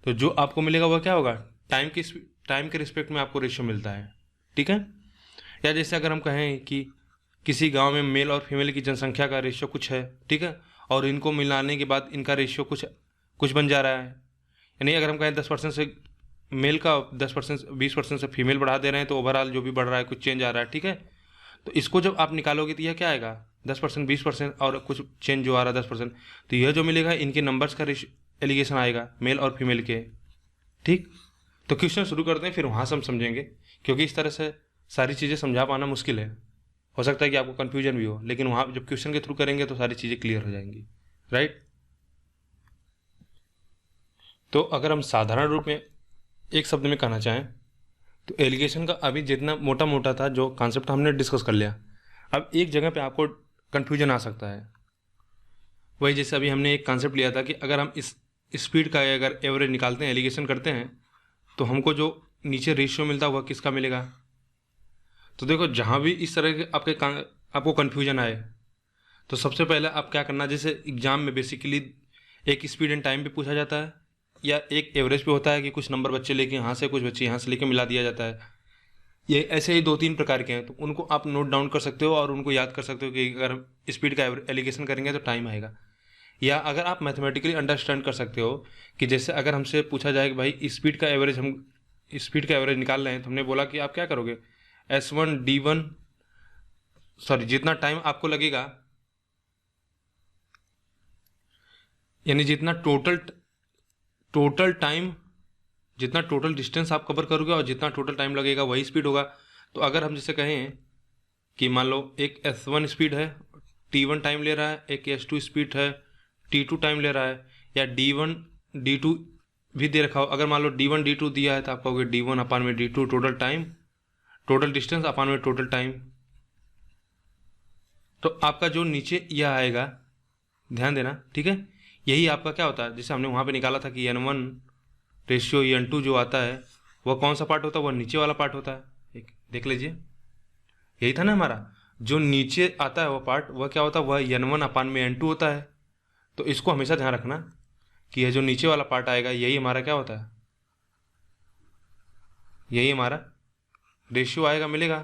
तो जो आपको मिलेगा वह क्या होगा, टाइम के रिस्पेक्ट में आपको रेशियो मिलता है, ठीक है। या जैसे अगर हम कहें कि किसी गांव में मेल और फीमेल की जनसंख्या का रेशियो कुछ है, ठीक है, और इनको मिलाने के बाद इनका रेशियो कुछ बन जा रहा है, यानी अगर हम कहें 10% से मेल का 10% 20% से फीमेल बढ़ा दे रहे हैं, तो ओवरऑल जो भी बढ़ रहा है कुछ चेंज आ रहा है, ठीक है। तो इसको जब आप निकालोगे तो यह क्या आएगा 10% 20% और कुछ चेंज जो आ रहा है 10%, तो यह जो मिलेगा इनके नंबर्स का एलिगेशन आएगा मेल और फीमेल के, ठीक। तो क्वेश्चन शुरू करते हैं, फिर वहाँ से हम समझेंगे, क्योंकि इस तरह से सारी चीज़ें समझा पाना मुश्किल है, हो सकता है कि आपको कन्फ्यूजन भी हो, लेकिन वहाँ जब क्वेश्चन के थ्रू करेंगे तो सारी चीज़ें क्लियर हो जाएंगी, राइट। तो अगर हम साधारण रूप में एक शब्द में कहना चाहें तो एलिगेशन का अभी जितना मोटा मोटा था जो कॉन्सेप्ट हमने डिस्कस कर लिया, अब एक जगह पे आपको कन्फ्यूजन आ सकता है। वही जैसे अभी हमने एक कॉन्सेप्ट लिया था कि अगर हम इस स्पीड का अगर एवरेज निकालते हैं, एलिगेशन करते हैं, तो हमको जो नीचे रेशियो मिलता है वह किसका मिलेगा। तो देखो जहाँ भी इस तरह के आपको कन्फ्यूजन आए तो सबसे पहले आप क्या करना, जैसे एग्जाम में बेसिकली एक स्पीड एंड टाइम पे पूछा जाता है या एक एवरेज पे होता है कि कुछ नंबर बच्चे लेके यहाँ से कुछ बच्चे यहाँ से लेके मिला दिया जाता है, ये ऐसे ही 2-3 प्रकार के हैं। तो उनको आप नोट डाउन कर सकते हो और उनको याद कर सकते हो कि अगर स्पीड का एलिगेशन करेंगे तो टाइम आएगा। या अगर आप मैथमेटिकली अंडरस्टैंड कर सकते हो कि जैसे अगर हमसे पूछा जाए कि भाई स्पीड का एवरेज निकाल रहे हैं, तो हमने बोला कि आप क्या करोगे S1 D1 सॉरी जितना टाइम आपको लगेगा, यानी जितना टोटल टाइम, जितना टोटल डिस्टेंस आप कवर करोगे और जितना टोटल टाइम लगेगा वही स्पीड होगा। तो अगर हम जैसे कहें कि मान लो एक S1 स्पीड है, T1 टाइम ले रहा है, एक S2 स्पीड है, T2 टाइम ले रहा है, या D1 D2 भी दे रखा हो। अगर मान लो D1 D2 दिया है तो आप कहोगे D1 अपान में D2 total time, total distance upon में टोटल टाइम। तो आपका जो नीचे यह आएगा ध्यान देना, ठीक है, यही आपका क्या होता है, जैसे हमने वहाँ पे निकाला था कि N1 रेशियो N2 जो आता है वह कौन सा पार्ट होता है, वह नीचे वाला पार्ट होता है। देख लीजिए यही था ना हमारा, जो नीचे आता है वह पार्ट वह क्या होता है, वह N1 अपान में N2 होता है। तो इसको हमेशा ध्यान रखना कि यह जो नीचे वाला पार्ट आएगा यही हमारा क्या होता है, यही हमारा रेशियो आएगा, मिलेगा।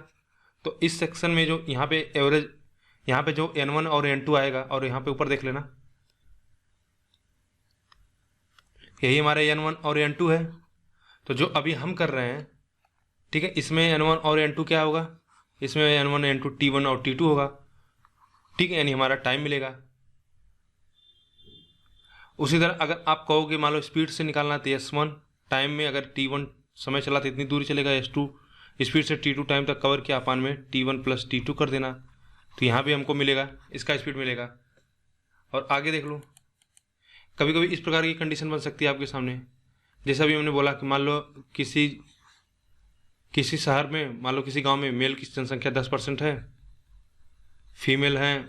तो इस सेक्शन में जो यहाँ पे एवरेज, यहाँ पे जो N1 और N2 आएगा, और यहाँ पे ऊपर देख लेना यही हमारा N1 और N2 है। तो जो अभी हम कर रहे हैं, ठीक है, इसमें N1 और N2 क्या होगा, इसमें N1 N2 T1 और T2 होगा, ठीक है, यानी हमारा टाइम मिलेगा। उसी तरह अगर आप कहोगे मान लो स्पीड से निकालना तो S1 टाइम में अगर T1 समय चला तो इतनी दूरी चलेगा, S2 स्पीड से T2 टाइम तक कवर किया, अपान में T1 प्लस T2 कर देना, तो यहाँ भी हमको मिलेगा, इसका स्पीड मिलेगा। और आगे देख लो, कभी कभी इस प्रकार की कंडीशन बन सकती है आपके सामने, जैसा भी हमने बोला कि मान लो किसी शहर में, मान लो किसी गांव में मेल की जनसंख्या 10% है, फीमेल हैं,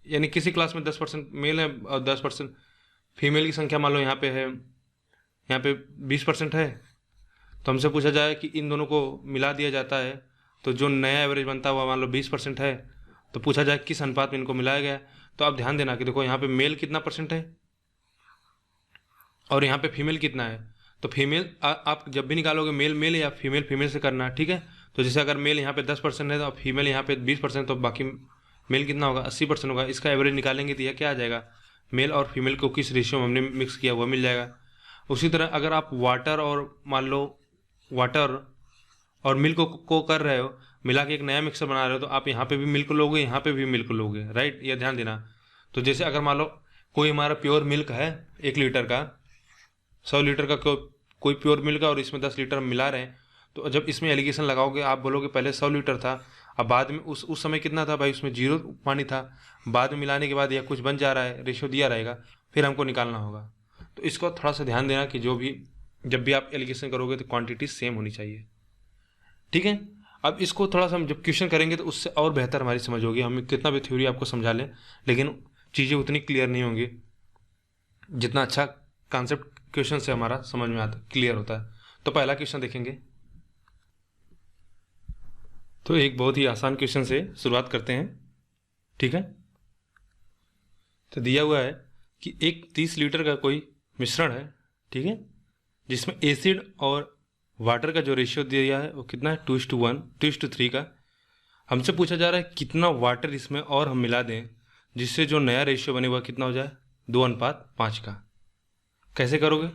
यानी किसी क्लास में 10% मेल है और 10% फीमेल की संख्या मान लो यहाँ पे है, यहाँ पे 20% है। तो हमसे पूछा जाए कि इन दोनों को मिला दिया जाता है तो जो नया एवरेज बनता हुआ मान लो 20% है, तो पूछा जाए किस अनुपात में इनको मिलाया गया। तो आप ध्यान देना कि देखो यहाँ पे मेल कितना परसेंट है और यहाँ पे फीमेल कितना है। तो फीमेल आप जब भी निकालोगे मेल मेल या फीमेल फीमेल से करना, ठीक है। तो जैसे अगर मेल यहाँ पे 10% है तो फीमेल यहाँ पे 20%, तो बाकी मेल कितना होगा, 80% होगा। इसका एवरेज निकालेंगे तो यह क्या आ जाएगा, मेल और फीमेल को किस रेशियो में हमने मिक्स किया हुआ मिल जाएगा। उसी तरह अगर आप वाटर और मान लो वाटर और मिल्क को कर रहे हो, मिला के एक नया मिक्सर बना रहे हो, तो आप यहाँ पे भी मिल्क लोगे, यहाँ पे भी मिल्क लोगे, राइट, यह ध्यान देना। तो जैसे अगर मान लो कोई हमारा प्योर मिल्क है 1 लीटर का, 100 लीटर का कोई प्योर मिल्क है और इसमें 10 लीटर मिला रहे हैं, तो जब इसमें एलिगेशन लगाओगे आप बोलोगे पहले 100 लीटर था, अब बाद में उस समय कितना था भाई, उसमें 0 पानी था, बाद में मिलाने के बाद यह कुछ बन जा रहा है, रेशियो दिया रहेगा, फिर हमको निकालना होगा। तो इसको थोड़ा सा ध्यान देना कि जब भी आप एलिगेशन करोगे तो क्वांटिटी सेम होनी चाहिए, ठीक है। अब इसको थोड़ा सा हम जब क्वेश्चन करेंगे तो उससे और बेहतर हमारी समझ होगी। हम कितना भी थ्योरी आपको समझा लें लेकिन चीज़ें उतनी क्लियर नहीं होंगी जितना अच्छा कॉन्सेप्ट क्वेश्चन से हमारा समझ में आता, क्लियर होता है। तो पहला क्वेश्चन देखेंगे, तो एक बहुत ही आसान क्वेश्चन से शुरुआत करते हैं, ठीक है। तो दिया हुआ है कि एक 30 लीटर का कोई मिश्रण है, ठीक है, जिसमें एसिड और वाटर का जो रेशियो दिया है वो कितना है, 2:1, 2:3 का। हमसे पूछा जा रहा है कितना वाटर इसमें और हम मिला दें जिससे जो नया रेशियो बने हुआ कितना हो जाए, 2:5 का। कैसे करोगे,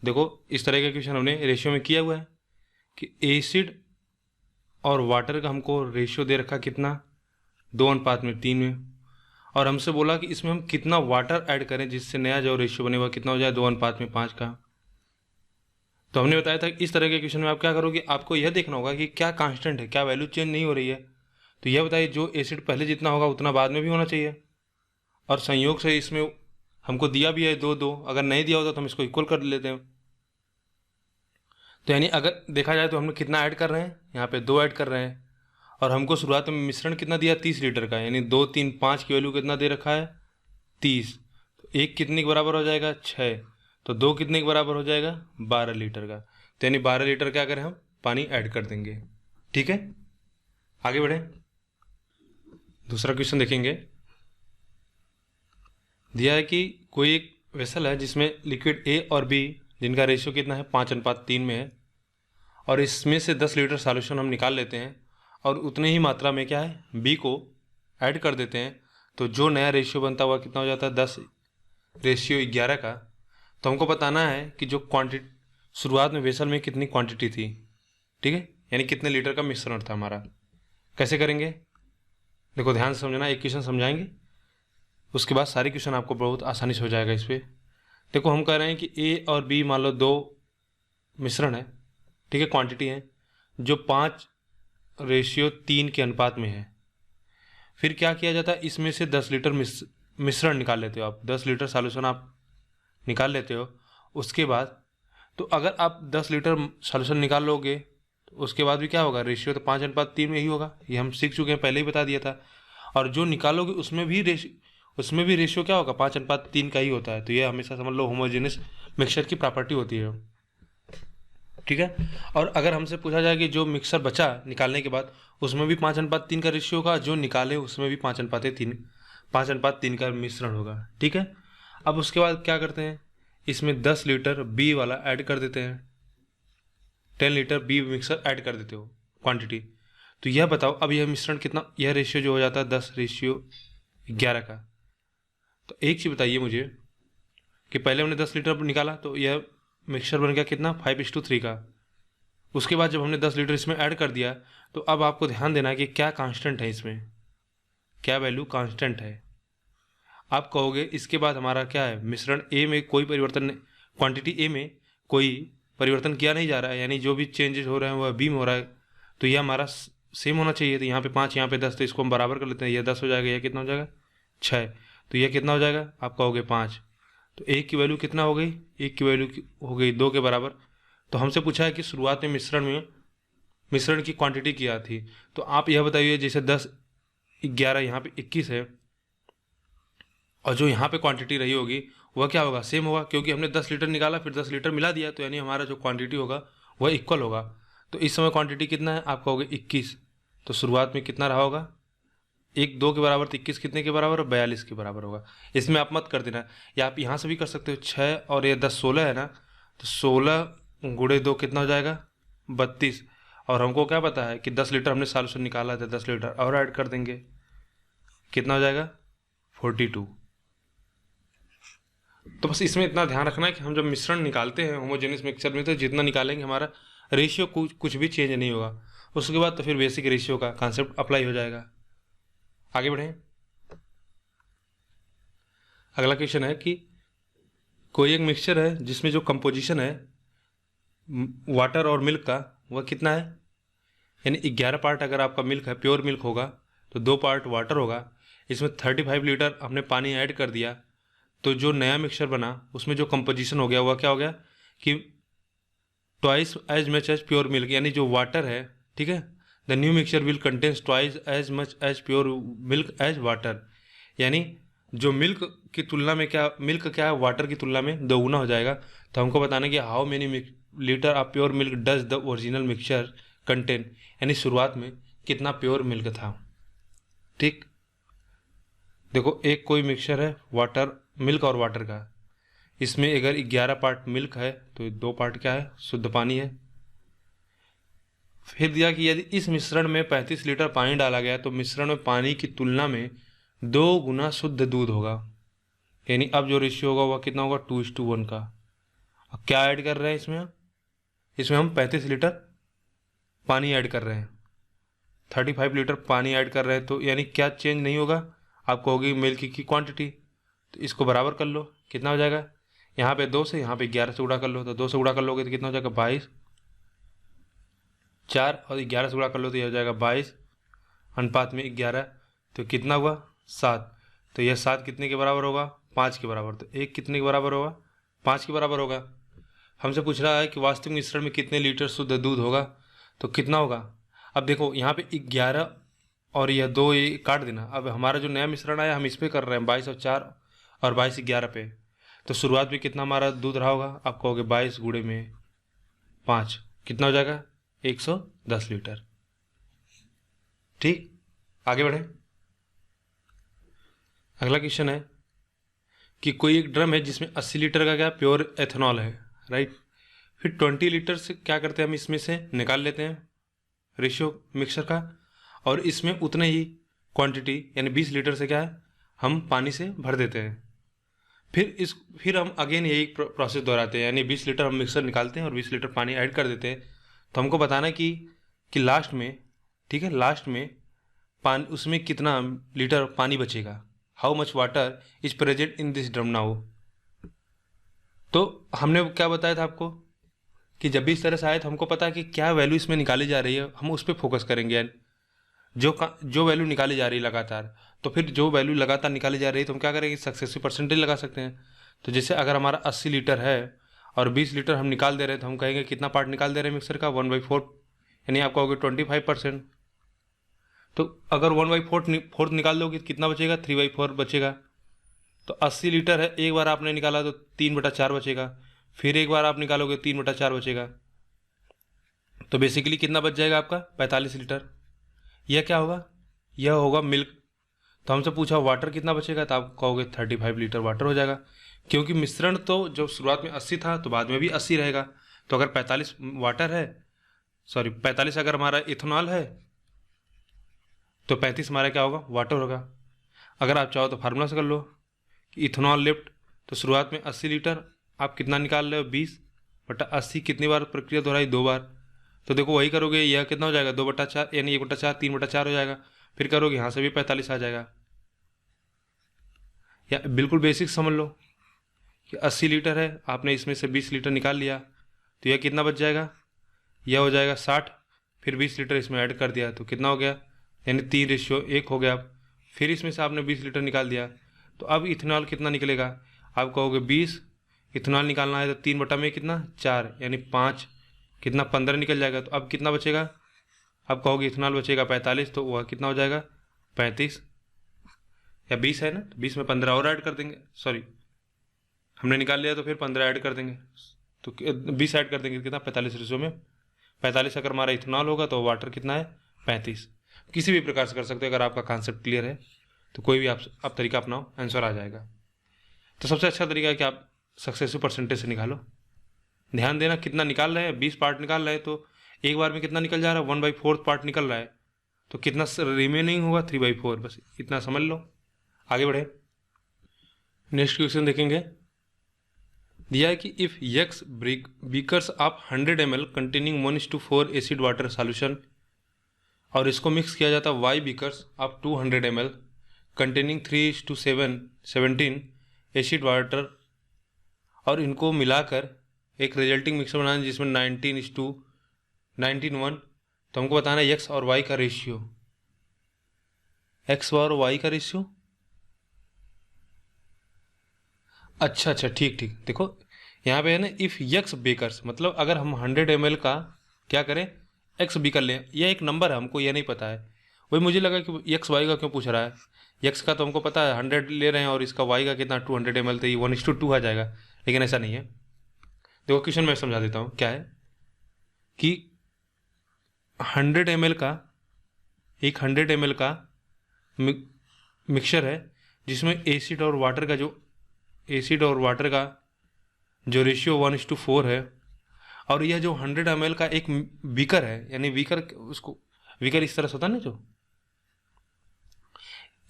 देखो इस तरह का क्वेश्चन हमने रेशियो में किया हुआ है कि एसिड और वाटर का हमको रेशियो दे रखा कितना, 2:3 में, और हमसे बोला कि इसमें हम कितना वाटर ऐड करें जिससे नया जो रेशियो बने हुआ कितना हो जाए, 2:5 का। तो हमने बताया था कि इस तरह के क्वेश्चन में आप क्या करोगे, आपको यह देखना होगा कि क्या कांस्टेंट है, क्या वैल्यू चेंज नहीं हो रही है। तो यह बताइए जो एसिड पहले जितना होगा उतना बाद में भी होना चाहिए, और संयोग से इसमें हमको दिया भी है 2:2, अगर नहीं दिया होता तो हम इसको इक्वल कर लेते हैं। तो यानी अगर देखा जाए तो हम कितना ऐड कर रहे हैं, यहाँ पे 2 ऐड कर रहे हैं, और हमको शुरुआत में मिश्रण कितना दिया, 30 लीटर का, यानी 2, 3, 5 की वैल्यू कितना दे रखा है, 30। तो 1 कितने के बराबर हो जाएगा, 6। तो 2 कितने के बराबर हो जाएगा, 12 लीटर का। तो यानी 12 लीटर क्या करें, हम पानी ऐड कर देंगे, ठीक है। आगे बढ़े, दूसरा क्वेश्चन देखेंगे। दिया है कि कोई एक वेसल है जिसमें लिक्विड ए और बी जिनका रेशियो कितना है, 5:3 में है, और इसमें से 10 लीटर सॉल्यूशन हम निकाल लेते हैं और उतने ही मात्रा में क्या है, बी को ऐड कर देते हैं, तो जो नया रेशियो बनता हुआ कितना हो जाता है, 10:11 का। तो हमको बताना है कि जो क्वांटिटी शुरुआत में वेसल में कितनी क्वांटिटी थी, ठीक है, यानी कितने लीटर का मिश्रण था हमारा। कैसे करेंगे, देखो ध्यान से समझना, एक क्वेश्चन समझाएंगे उसके बाद सारे क्वेश्चन आपको बहुत आसानी से हो जाएगा इस पर। देखो हम कह रहे हैं कि ए और बी मान लो 2 मिश्रण है, ठीक है, क्वांटिटी है जो 5:3 के अनुपात में है। फिर क्या किया जाता है, इसमें से 10 लीटर मिश्रण निकाल लेते हो आप, 10 लीटर सॉल्यूशन आप निकाल लेते हो। उसके बाद तो अगर आप 10 लीटर सॉल्यूशन निकाल लोगे तो उसके बाद भी क्या होगा, रेशियो तो 5:3 में ही होगा, ये हम सीख चुके हैं, पहले ही बता दिया था। और जो निकालोगे उसमें भी रेशियो क्या होगा, 5:3 का ही होता है। तो ये हमेशा समझ लो होमोजेनियस मिक्सचर की प्रॉपर्टी होती है, ठीक है। और अगर हमसे पूछा जाए कि जो मिक्सर बचा निकालने के बाद उसमें भी 5:3 का रेशियो होगा, जो निकाले उसमें भी 5:3 का मिश्रण होगा, ठीक है। अब उसके बाद क्या करते हैं, इसमें 10 लीटर बी वाला ऐड कर देते हैं, 10 लीटर बी मिक्सर ऐड कर देते हो क्वांटिटी। तो यह बताओ अब यह मिश्रण कितना, यह रेशियो जो हो जाता है 10:11 का। तो एक चीज़ बताइए मुझे कि पहले हमने 10 लीटर निकाला तो यह मिक्सचर बन गया कितना, 5:3 का। उसके बाद जब हमने 10 लीटर इसमें ऐड कर दिया तो अब आपको ध्यान देना है कि क्या कांस्टेंट है, इसमें क्या वैल्यू कांस्टेंट है। आप कहोगे इसके बाद हमारा क्या है, मिश्रण ए में कोई परिवर्तन, क्वांटिटी ए में कोई परिवर्तन किया नहीं जा रहा है, यानी जो भी चेंजेस हो रहे हैं वह बी में हो रहा है, तो यह हमारा सेम होना चाहिए। तो यहाँ पे 5, यहाँ पे 10, तो इसको हम बराबर कर लेते हैं। यह 10 हो जाएगा, यह कितना हो जाएगा 6, तो यह कितना हो जाएगा, आप कहोगे 5। तो एक की वैल्यू कितना हो गई, एक की वैल्यू हो गई 2 के बराबर। तो हमसे पूछा है कि शुरुआत में मिश्रण की क्वांटिटी क्या थी। तो आप यह बताइए, जैसे 10, 11, यहाँ पे 21 है, और जो यहाँ पे क्वांटिटी रही होगी वह क्या होगा, सेम होगा, क्योंकि हमने 10 लीटर निकाला फिर 10 लीटर मिला दिया, तो यानी हमारा जो क्वांटिटी होगा वह इक्वल होगा। तो इस समय क्वांटिटी कितना है, आप कहोगे 21। तो शुरुआत में कितना रहा होगा, 1 2 के बराबर, तो 21 कितने के बराबर, 42 के बराबर होगा। इसमें आप मत कर देना, या आप यहाँ से भी कर सकते हो, 6 और ये 10, 16 है ना, तो 16 गुणे 2 कितना हो जाएगा, 32। और हमको क्या पता है कि 10 लीटर हमने सॉल्यूशन निकाला था, 10 लीटर और ऐड कर देंगे, कितना हो जाएगा 42। तो बस इसमें इतना ध्यान रखना है कि हम जब मिश्रण निकालते हैं होमोजेनियस मिक्सचर में, तो जितना निकालेंगे हमारा रेशियो कुछ भी चेंज नहीं होगा। उसके बाद तो फिर बेसिक रेशियो का कॉन्सेप्ट अप्लाई हो जाएगा। आगे बढ़ें। अगला क्वेश्चन है कि कोई एक मिक्सचर है जिसमें जो कंपोजिशन है वाटर और मिल्क का वह कितना है, यानी 11 पार्ट अगर आपका मिल्क है, प्योर मिल्क होगा, तो 2 पार्ट वाटर होगा। इसमें 35 लीटर हमने पानी ऐड कर दिया, तो जो नया मिक्सचर बना उसमें जो कंपोजिशन हो गया वह क्या हो गया कि twice as much as pure milk, यानी जो वाटर है, ठीक है, the new mixture will contains twice as much as pure milk as water. यानी जो मिल्क की तुलना में क्या, मिल्क क्या है, वाटर की तुलना में दोगुना हो जाएगा। तो हमको बताना कि how many litre of pure milk does the original mixture contain, यानी शुरुआत में कितना प्योर मिल्क था। ठीक, देखो एक कोई मिक्सचर है वाटर, मिल्क और वाटर का, इसमें अगर 11 पार्ट मिल्क है तो 2 पार्ट क्या है, शुद्ध पानी है। फिर दिया कि यदि इस मिश्रण में 35 लीटर पानी डाला गया तो मिश्रण में पानी की तुलना में 2 गुना शुद्ध दूध होगा, यानी अब जो रेशियो होगा वह कितना होगा, 2:1 का। अब क्या ऐड कर रहे हैं इसमें हम 35 लीटर पानी ऐड कर रहे हैं, 35 लीटर पानी ऐड कर रहे हैं, तो यानी क्या चेंज नहीं होगा, आपको होगी मिल्क की क्वांटिटी। तो इसको बराबर कर लो, कितना हो जाएगा, यहाँ पे 2 से, यहाँ पे 11 से गुणा कर लो, तो 2 से गुणा कर लोगे तो कितना हो जाएगा 22, 4 और 11 से गुणा कर लो तो यह हो जाएगा 22 अनुपात में 11, तो कितना हुआ 7। तो यह 7 कितने के बराबर होगा, 5 के बराबर। तो 1 कितने के बराबर होगा, 5 के बराबर होगा। हमसे पूछ रहा है कि वास्तविक मिश्रण में कितने लीटर शुद्ध दूध होगा, तो कितना होगा। अब देखो यहाँ पे 11 और यह 2 ये काट देना। अब हमारा जो नया मिश्रण आया हम इस पे कर रहे हैं 22 और 4 और 22 11 पे, तो शुरुआत में कितना हमारा दूध रहा होगा, आप कहोगे 22 गुणे में 5 कितना हो जाएगा 110 लीटर। ठीक, आगे बढ़े। अगला क्वेश्चन है कि कोई एक ड्रम है जिसमें 80 लीटर का क्या प्योर एथेनॉल है, राइट। फिर 20 लीटर से क्या करते हैं, हम इसमें से निकाल लेते हैं रेशियो मिक्सर का, और इसमें उतने ही क्वांटिटी यानी 20 लीटर से क्या है हम पानी से भर देते हैं। फिर हम अगेन यही प्रोसेस दोहराते हैं, यानी 20 लीटर हम मिक्सर निकालते हैं और 20 लीटर पानी ऐड कर देते हैं। तो हमको बताना है कि लास्ट में, ठीक है, लास्ट में पानी उसमें कितना लीटर पानी बचेगा, how much water is present in this drum now. तो हमने क्या बताया था आपको कि जब भी इस तरह से आए तो हमको पता है कि क्या वैल्यू इसमें निकाली जा रही है, हम उस पर फोकस करेंगे, जो वैल्यू निकाली जा रही है लगातार। तो फिर जो वैल्यू लगातार निकाली जा रही है तो हम क्या करेंगे, सक्सेसिव परसेंटेज लगा सकते हैं। तो जैसे अगर हमारा 80 लीटर है और 20 लीटर हम निकाल दे रहे हैं, तो हम कहेंगे कितना पार्ट निकाल दे रहे हैं मिक्सर का, 1/4, यानी आप कहोगे 25%। तो अगर 1/4 निकाल दोगे तो कितना बचेगा, 3/4 बचेगा। तो 80 लीटर है, एक बार आपने निकाला तो 3/4 बचेगा, फिर एक बार आप निकालोगे 3/4 बचेगा, तो बेसिकली कितना बच जाएगा आपका 45 लीटर। यह क्या होगा, यह होगा मिल्क। तो हमसे पूछा वाटर कितना बचेगा, तो आप कहोगे 35 लीटर वाटर हो जाएगा। क्योंकि मिश्रण तो जब शुरुआत में 80 था तो बाद में भी 80 रहेगा। तो अगर 45 वाटर है, सॉरी 45 अगर हमारा इथेनॉल है तो 35 हमारा क्या होगा, वाटर होगा। अगर आप चाहो तो फार्मूला से कर लो कि इथेनॉल लिफ्ट, तो शुरुआत में 80 लीटर, आप कितना निकाल रहे हो 20/80, कितनी बार प्रक्रिया दोहराई, 2 बार। तो देखो वही करोगे, यह कितना हो जाएगा 2/4 यानी 1/4 3/4 हो जाएगा। फिर करोगे यहाँ से भी 45 आ जाएगा। या बिल्कुल बेसिक समझ लो कि 80 लीटर है, आपने इसमें से 20 लीटर निकाल लिया तो यह कितना बच जाएगा, यह हो जाएगा 60। फिर 20 लीटर इसमें ऐड कर दिया तो कितना हो गया, यानी 3:1 हो गया। अब फिर इसमें से आपने 20 लीटर निकाल दिया तो अब इथेनॉल कितना निकलेगा, आप कहोगे 20, इथेनॉल निकालना है तो 3/में कितना 4 यानी 5, कितना 15 निकल जाएगा। तो अब कितना बचेगा, अब कहोगे इथेनॉल बचेगा 45, तो वह कितना हो जाएगा 35, या 20 है ना, तो 20 में 15 और ऐड कर देंगे, सॉरी हमने निकाल लिया तो फिर 15 ऐड कर देंगे, तो 20 ऐड कर देंगे, कितना 45 रेशो में 45 अगर हमारा इथेनॉल होगा तो वाटर कितना है 35। किसी भी प्रकार से कर सकते हो, अगर आपका कॉन्सेप्ट क्लियर है तो कोई भी आप तरीका अपनाओ, आंसर आ जाएगा। तो सबसे अच्छा तरीका है कि आप सक्सेसिव परसेंटेज से निकालो। ध्यान देना कितना निकाल रहे हैं, 20 पार्ट निकाल रहे हैं तो एक बार में कितना निकल जा रहा है, 1/4 पार्ट निकल रहा है, तो कितना रिमेनिंग होगा 3/4, बस इतना समझ लो। आगे बढ़े, नेक्स्ट क्वेश्चन देखेंगे। दिया है कि if X beakers of 100 ml containing 1:4 acid water solution, और इसको मिक्स किया जाता है Y beakers of 200 ml containing 3:17 acid water, और इनको मिलाकर एक रिजल्टिंग मिक्सर बनाना जिसमें 19:1, तो हमको बताना है एक्स और वाई का रेशियो, एक्स और वाई का रेशियो। अच्छा ठीक, देखो यहाँ पे है ना, इफ़ यक्स बेकर्स, मतलब अगर हम 100 ml का क्या करें, एक्स बीकर लें, यह एक नंबर है, हमको यह नहीं पता है। वही मुझे लगा कि एक्स वाई का क्यों पूछ रहा है, एक्स का तो हमको पता है 100 ले रहे हैं और इसका वाई का कितना 200 ml, तो ये 1:2 आ जाएगा, लेकिन ऐसा नहीं है। देखो क्वेश्चन मैं समझा देता हूँ क्या है कि 100 ml का, एक 100 ml का मिक्सचर है जिसमें एसिड और वाटर का जो रेशियो 1:4 है, और यह जो 100 ml का एक बीकर है, यानी बीकर, उसको बीकर इस तरह से होता है ना जो,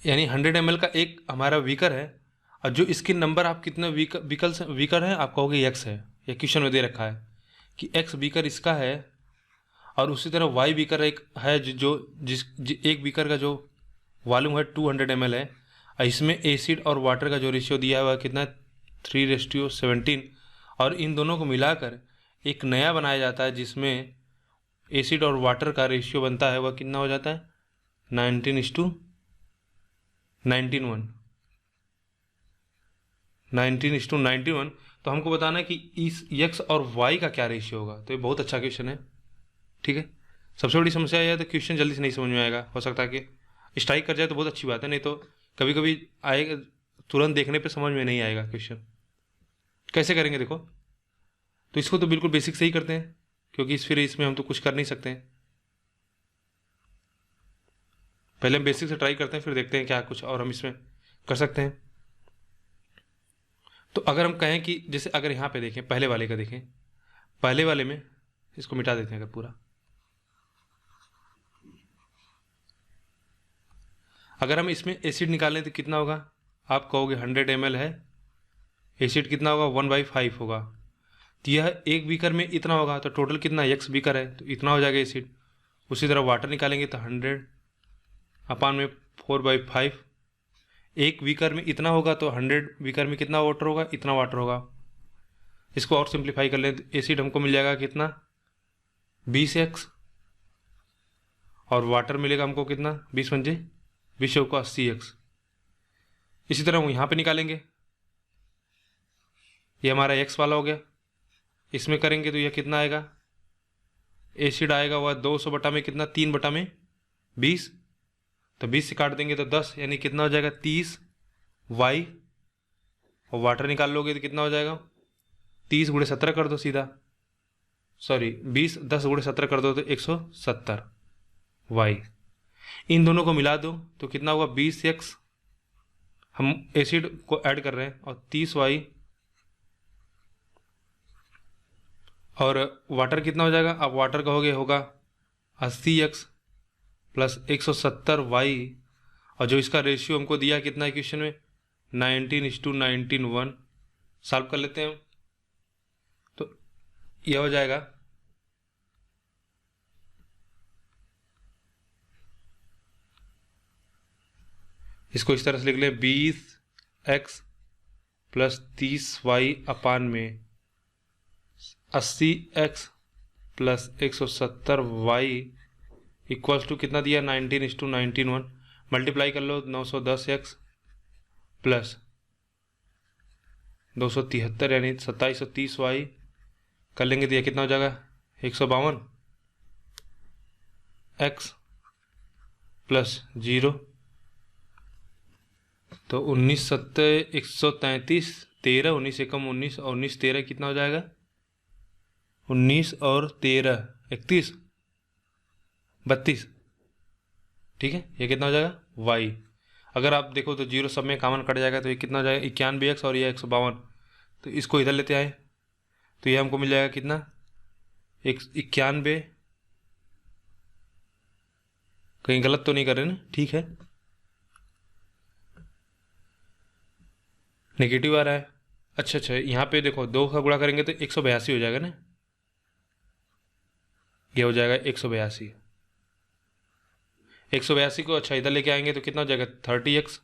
यानी 100 ml का एक हमारा बीकर है, और जो इसके नंबर आप कितने बीकर है आप कहोगे एक्स है, ये क्वेश्चन में दे रखा है कि एक्स बीकर इसका है, और उसी तरह वाई बीकर एक है एक बीकर का जो वॉल्यूम है 200 ml है, और इसमें एसिड और वाटर का जो रेशियो दिया हुआ है कितना है 3:17, और इन दोनों को मिलाकर एक नया बनाया जाता है जिसमें एसिड और वाटर का रेशियो बनता है, वह कितना हो जाता है 19:91। तो हमको बताना है कि इस एक्स और वाई का क्या रेशियो होगा। तो ये बहुत अच्छा क्वेश्चन है, ठीक है। सबसे बड़ी समस्या यह है तो क्वेश्चन जल्दी से नहीं समझ में आएगा, हो सकता है कि स्ट्राइक कर जाए तो बहुत अच्छी बात है, नहीं तो कभी कभी आएगा, तुरंत देखने पे समझ में नहीं आएगा क्वेश्चन। कैसे करेंगे देखो, तो इसको तो बिल्कुल बेसिक से ही करते हैं, क्योंकि फिर इसमें हम तो कुछ कर नहीं सकते हैं। पहले हम बेसिक से ट्राई करते हैं, फिर देखते हैं क्या कुछ और हम इसमें कर सकते हैं। तो अगर हम कहें कि जैसे अगर यहाँ पे देखें, पहले वाले का देखें, पहले वाले में इसको मिटा देते हैं अगर पूरा, अगर हम इसमें एसिड निकालें तो कितना होगा, आप कहोगे 100 ml है, एसिड कितना होगा 1/5 होगा, तो यह एक बीकर में इतना होगा, तो टोटल कितना एक्स बीकर है तो इतना हो जाएगा एसिड। उसी तरह वाटर निकालेंगे तो 100/4/5, एक बीकर में इतना होगा, तो 100 बीकर में कितना वाटर होगा, इतना वाटर होगा। इसको और सिंप्लीफाई कर लें तो एसिड हमको मिल जाएगा कितना 20x, और वाटर मिलेगा हमको कितना 20 को 80x। इसी तरह हम यहाँ पे निकालेंगे, ये हमारा x वाला हो गया, इसमें करेंगे तो यह कितना आएगा, एसिड आएगा वह 200 में कितना 3/20, तो 20 से काट देंगे तो 10, यानी कितना हो जाएगा 30y, और वाटर निकाल लोगे तो कितना हो जाएगा 30 × 17 कर दो सीधा, सॉरी 20 10 × 17 कर दो तो 170y। इन दोनों को मिला दो तो कितना होगा 20x, हम एसिड को ऐड कर रहे हैं, और 30y और वाटर कितना हो जाएगा, आप वाटर कहोगे होगा 80x प्लस 170y, और जो इसका रेशियो हमको दिया कितना इक्वेशन में 19:19:1। सॉल्व कर लेते हैं, तो यह हो जाएगा इसको इस तरह से लिख लें 20x प्लस 30y अपान में 80x plus 170y equals to कितना दिया 19:19:1। मल्टीप्लाई कर लो 910x प्लस 273 यानी 2730y कर लेंगे तो यह कितना हो जाएगा 152x प्लस 0, तो 19 सत्तर 133, 13 19 एकम 19 और 19 13 कितना हो जाएगा 19 और 13 31 32। ठीक है, ये कितना हो जाएगा y। अगर आप देखो तो जीरो सब में कॉमन कट जाएगा, तो ये कितना हो जाएगा 91x और ये 152। तो इसको इधर लेते आए तो ये हमको मिल जाएगा कितना 91। कहीं गलत तो नहीं कर रहे ना, ठीक है। नेगेटिव आ रहा है, अच्छा यहाँ पे देखो 2 का गुणा करेंगे तो 182 हो जाएगा ना, ये हो जाएगा 182। 182 को अच्छा इधर लेके आएंगे तो कितना हो जाएगा 30x,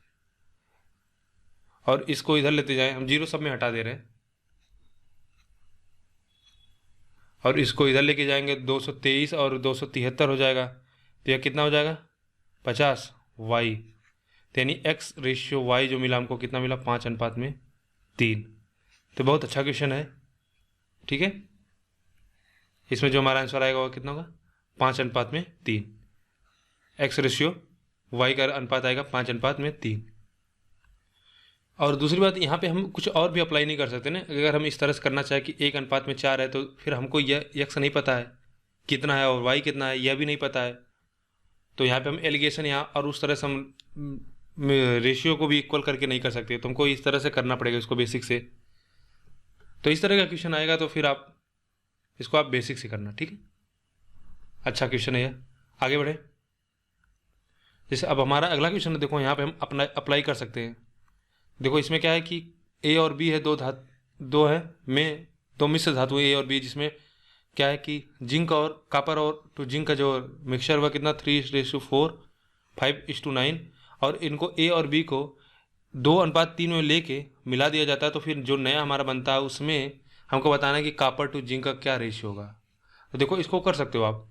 और इसको इधर लेते जाएं, हम जीरो सब में हटा दे रहे हैं, और इसको इधर लेके जाएंगे 223 और 273 हो जाएगा, तो यह कितना हो जाएगा 50y। तो यानी x रेशियो y जो मिला हमको कितना मिला 5:3। तो बहुत अच्छा क्वेश्चन है, ठीक है। इसमें जो हमारा आंसर आएगा वो कितना होगा 5:3। x रेशियो y का अनुपात आएगा 5:3। और दूसरी बात यहाँ पे हम कुछ और भी अप्लाई नहीं कर सकते ना। अगर हम इस तरह से करना चाहें कि 1:4 है, तो फिर हमको यह x नहीं पता है कितना है और y कितना है यह भी नहीं पता है, तो यहाँ पे हम एलिगेशन यहाँ और उस तरह से हम रेशियो को भी इक्वल करके नहीं कर सकते, तो हमको इस तरह से करना पड़ेगा इसको बेसिक से। तो इस तरह का क्वेश्चन आएगा तो फिर आप इसको आप बेसिक से करना, ठीक है। अच्छा क्वेश्चन है यह, आगे बढ़े। जैसे अब हमारा अगला क्वेश्चन है, देखो यहाँ पे हम अपना अप्लाई कर सकते हैं। देखो इसमें क्या है कि ए और बी है, दो है में दो मिश्र धातु ए और बी, जिसमें क्या है कि जिंक और कॉपर और टू जिंक का जो मिक्सचर हुआ कितना 3:4 5:9, और इनको ए और बी को 2:3 में लेके मिला दिया जाता है। तो फिर जो नया हमारा बनता है उसमें हमको बताना है कि कॉपर टू जिंक का क्या रेशियो होगा। तो देखो इसको कर सकते हो आप,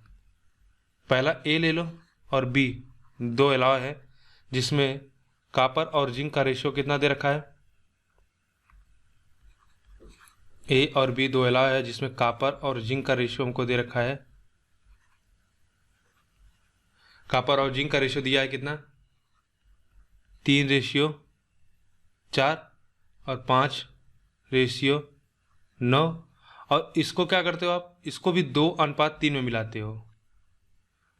पहला ए ले लो और बी दो अलावा है, जिसमें कॉपर और जिंक का रेशियो कितना दे रखा है, ए और बी दो अलावा है जिसमें कॉपर और जिंक का रेशियो हमको दे रखा है। कॉपर और जिंक का रेशियो दिया है कितना 3:4 और 5:9, और इसको क्या करते हो आप, इसको भी 2:3 में मिलाते हो।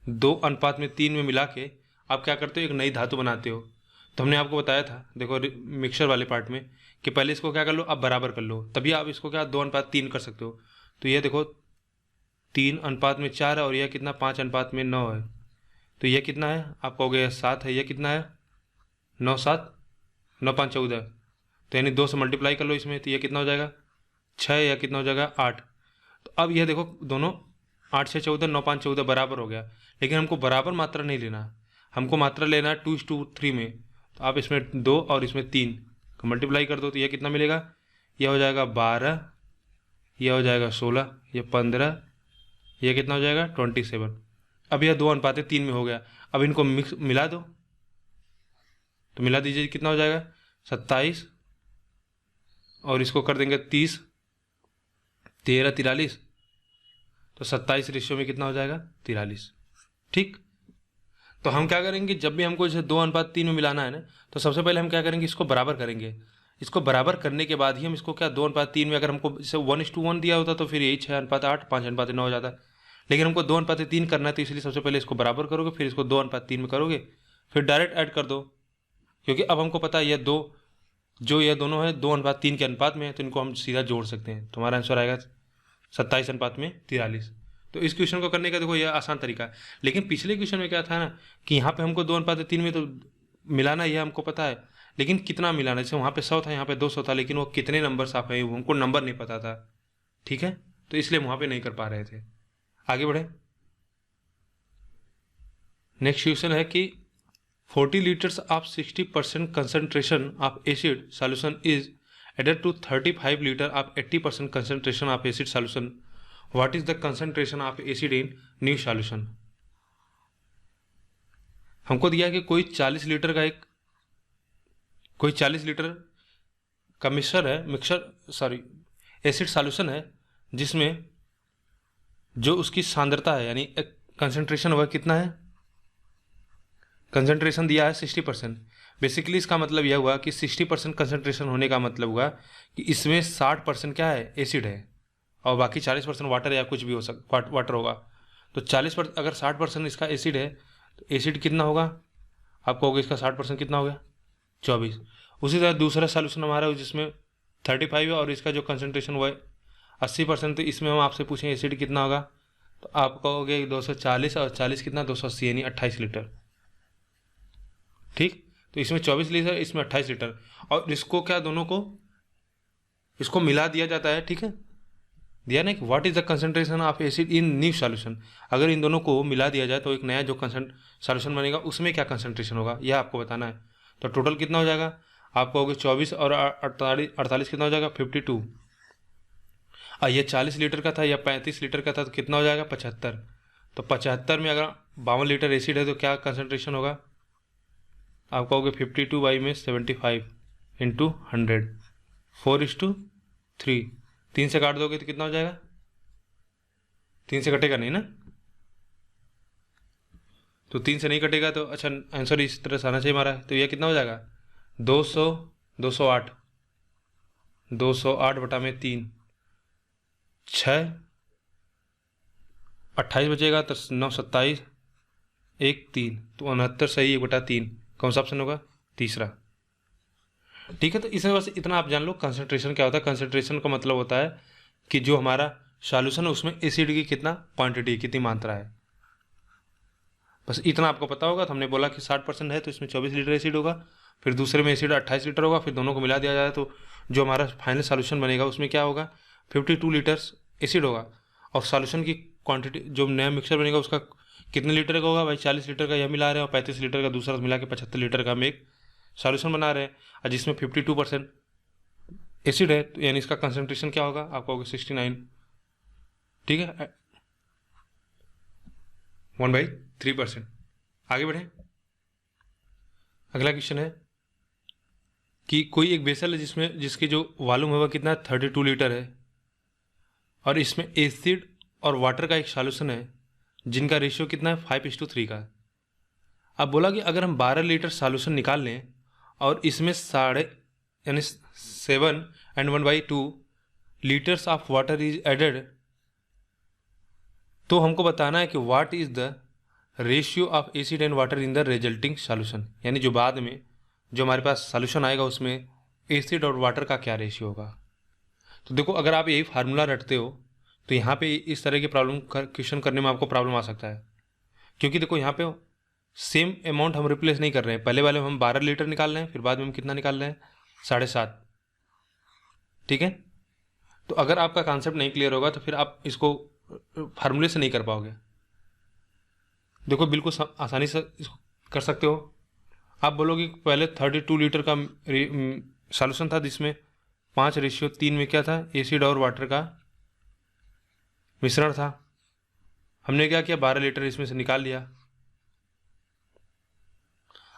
2:3 में मिला के आप क्या करते हो, एक नई धातु बनाते हो। तो हमने आपको बताया था देखो मिक्सचर वाले पार्ट में कि पहले इसको क्या कर लो, आप बराबर कर लो, तभी आप इसको क्या 2:3 कर सकते हो। तो ये देखो 3:4 है और यह कितना 5:9 है, तो यह कितना है आप कहोगे 7 है, यह कितना है 9 7 9 5 14, तो यानी 2 से मल्टीप्लाई कर लो इसमें, तो यह कितना हो जाएगा 6 या कितना हो जाएगा 8। तो अब यह देखो दोनों 8 6 14 9 5 14 बराबर हो गया, लेकिन हमको बराबर मात्रा नहीं लेना, हमको मात्रा लेना है 2:3 में। तो आप इसमें 2 और इसमें 3 को मल्टीप्लाई कर दो, तो यह कितना मिलेगा, यह हो जाएगा 12, यह हो जाएगा 16, यह 15, यह कितना हो जाएगा 27। अब यह 2:3 में हो गया। अब इनको मिला दो, तो मिला दीजिए कितना हो जाएगा 27, और इसको कर देंगे 30 13 43, तो 27 रेशियो में कितना हो जाएगा 43। ठीक, तो हम क्या करेंगे, जब भी हमको इसे 2:3 में मिलाना है ना, तो सबसे पहले हम क्या करेंगे, इसको बराबर करेंगे। इसको बराबर करने के बाद ही हम इसको क्या 2:3 में, अगर हमको इसे 1:1 दिया होता तो फिर यही 6:8 5:9 हो जाता, लेकिन हमको 2:3 करना है, तो इसलिए सबसे पहले इसको बराबर करोगे, फिर इसको 2:3 में करोगे, फिर डायरेक्ट ऐड कर दो, क्योंकि अब हमको पता है ये ये दोनों है 2:3 के अनुपात में है, तो इनको हम सीधा जोड़ सकते हैं। तुम्हारा आंसर आएगा 27:43। तो इस क्वेश्चन को करने का देखो यह आसान तरीका है। लेकिन पिछले क्वेश्चन में क्या था ना कि यहाँ पे हमको 2:3 में तो मिलाना ये हमको पता है, लेकिन कितना मिलाना, जैसे वहाँ पे 100 था, यहाँ पे 200 था, लेकिन वो कितने नंबर आप है हमको नंबर नहीं पता था। ठीक है, तो इसलिए वहाँ पे नहीं कर पा रहे थे। आगे बढ़े। नेक्स्ट क्वेश्चन है कि 40 litres of 60% concentration of acid solution is added to 35 liter of 80% concentration of acid solution. What is the concentration of acid in new solution? हमको दिया है कि कोई 40 लीटर का एसिड सॉल्यूशन है, जिसमें जो उसकी सांद्रता है यानी कंसंट्रेशन वह कितना है, कंसंट्रेशन दिया है 60%। बेसिकली इसका मतलब यह हुआ कि 60% कंसंट्रेशन होने का मतलब हुआ कि इसमें 60% क्या है, एसिड है, और बाकी 40% वाटर या कुछ भी हो वाटर होगा। तो 40% अगर 60% इसका एसिड है तो एसिड कितना होगा, आप कहोगे इसका 60% कितना हो गया, 24। उसी तरह दूसरा सॉल्यूशन हमारा है जिसमें 35 है और इसका जो कंसंट्रेशन हुआ है 80%। तो इसमें हम आपसे पूछें एसिड कितना होगा, तो आप कहोगे 240 और 40 कितना, 280 यानी 28 लीटर। ठीक, तो इसमें 24 लीटर, इसमें 28 लीटर, और इसको क्या दोनों को इसको मिला दिया जाता है। ठीक है, दिया ना कि what is the concentration of acid in new solution. अगर इन दोनों को मिला दिया जाए तो एक नया जो सॉल्यूशन बनेगा उसमें क्या कंसंट्रेशन होगा, यह आपको बताना है। तो टोटल कितना हो जाएगा, आप कहोगे 24 और 48 कितना हो जाएगा, 52। और ये 40 लीटर का था या 35 लीटर का था तो कितना हो जाएगा, 75। तो 75 में अगर 52 लीटर एसिड है तो क्या कंसंट्रेशन होगा, आप कहोगे 52 में 75 इंटू 100, 4:3। 3 से काट दोगे तो कितना हो जाएगा, 3 से कटेगा नहीं ना, तो 3 से नहीं कटेगा तो अच्छा आंसर इस तरह से आना चाहिए हमारा। तो यह कितना हो जाएगा, 208 बटा में 3, 6, 28 बचेगा तो 9, 27, 1, 3, तो 69 सही 1/3। कौन सा ऑप्शन होगा, तीसरा। ठीक है, तो इसमें बस इतना आप जान लो कंसंट्रेशन क्या होता है। कंसंट्रेशन का मतलब होता है कि जो हमारा सॉल्यूशन है उसमें एसिड की कितना क्वांटिटी, कितनी मात्रा है, बस इतना आपको पता होगा। तो हमने बोला कि 60% है तो इसमें 24 लीटर एसिड होगा, फिर दूसरे में एसिड 28 लीटर होगा, फिर दोनों को मिला दिया जाए तो जो हमारा फाइनल सॉल्यूशन बनेगा उसमें क्या होगा, 52 लीटर्स एसिड होगा। और सॉल्यूशन की क्वांटिटी जो नया मिक्सर बनेगा उसका कितने लीटर का होगा भाई, 40 लीटर का यह मिला रहे हैं और 35 लीटर का दूसरा मिला के 75 लीटर का हम एक सॉल्यूशन बना रहे हैं, और जिसमें 52% एसिड है, तो यानी इसका कंसंट्रेशन क्या होगा, आप कहोगे 69। ठीक है, 1/3%। आगे बढ़ें। अगला क्वेश्चन है कि कोई एक वेसल है जिसकी जो वॉल्यूम है वह कितना 32 लीटर है, और इसमें एसिड और वाटर का एक सॉल्यूशन है जिनका रेशियो कितना है, 5:3 का। अब बोला कि अगर हम 12 लीटर सॉल्यूशन निकाल लें और इसमें यानी 7 and 1/2 litres of water is added, तो हमको बताना है कि what is the ratio of acid and water in the resulting solution. यानी जो बाद में जो हमारे पास सॉल्यूशन आएगा उसमें एसिड और वाटर का क्या रेशियो होगा। तो देखो अगर आप यही फार्मूला रटते हो तो यहाँ पे इस तरह के क्वेश्चन करने में आपको प्रॉब्लम आ सकता है, क्योंकि देखो यहाँ पे सेम अमाउंट हम रिप्लेस नहीं कर रहे हैं। पहले वाले में हम 12 लीटर निकाल रहे हैं, फिर बाद में हम कितना निकाल रहे हैं, 7.5। ठीक है, तो अगर आपका कॉन्सेप्ट नहीं क्लियर होगा तो फिर आप इसको फार्मूले से नहीं कर पाओगे। देखो बिल्कुल आसानी से इसको कर सकते हो। आप बोलोगे पहले 32 लीटर का सॉल्यूशन था जिसमें 5:3 में क्या था, एसिड और वाटर का मिश्रण था। हमने क्या किया, 12 लीटर इसमें से निकाल लिया।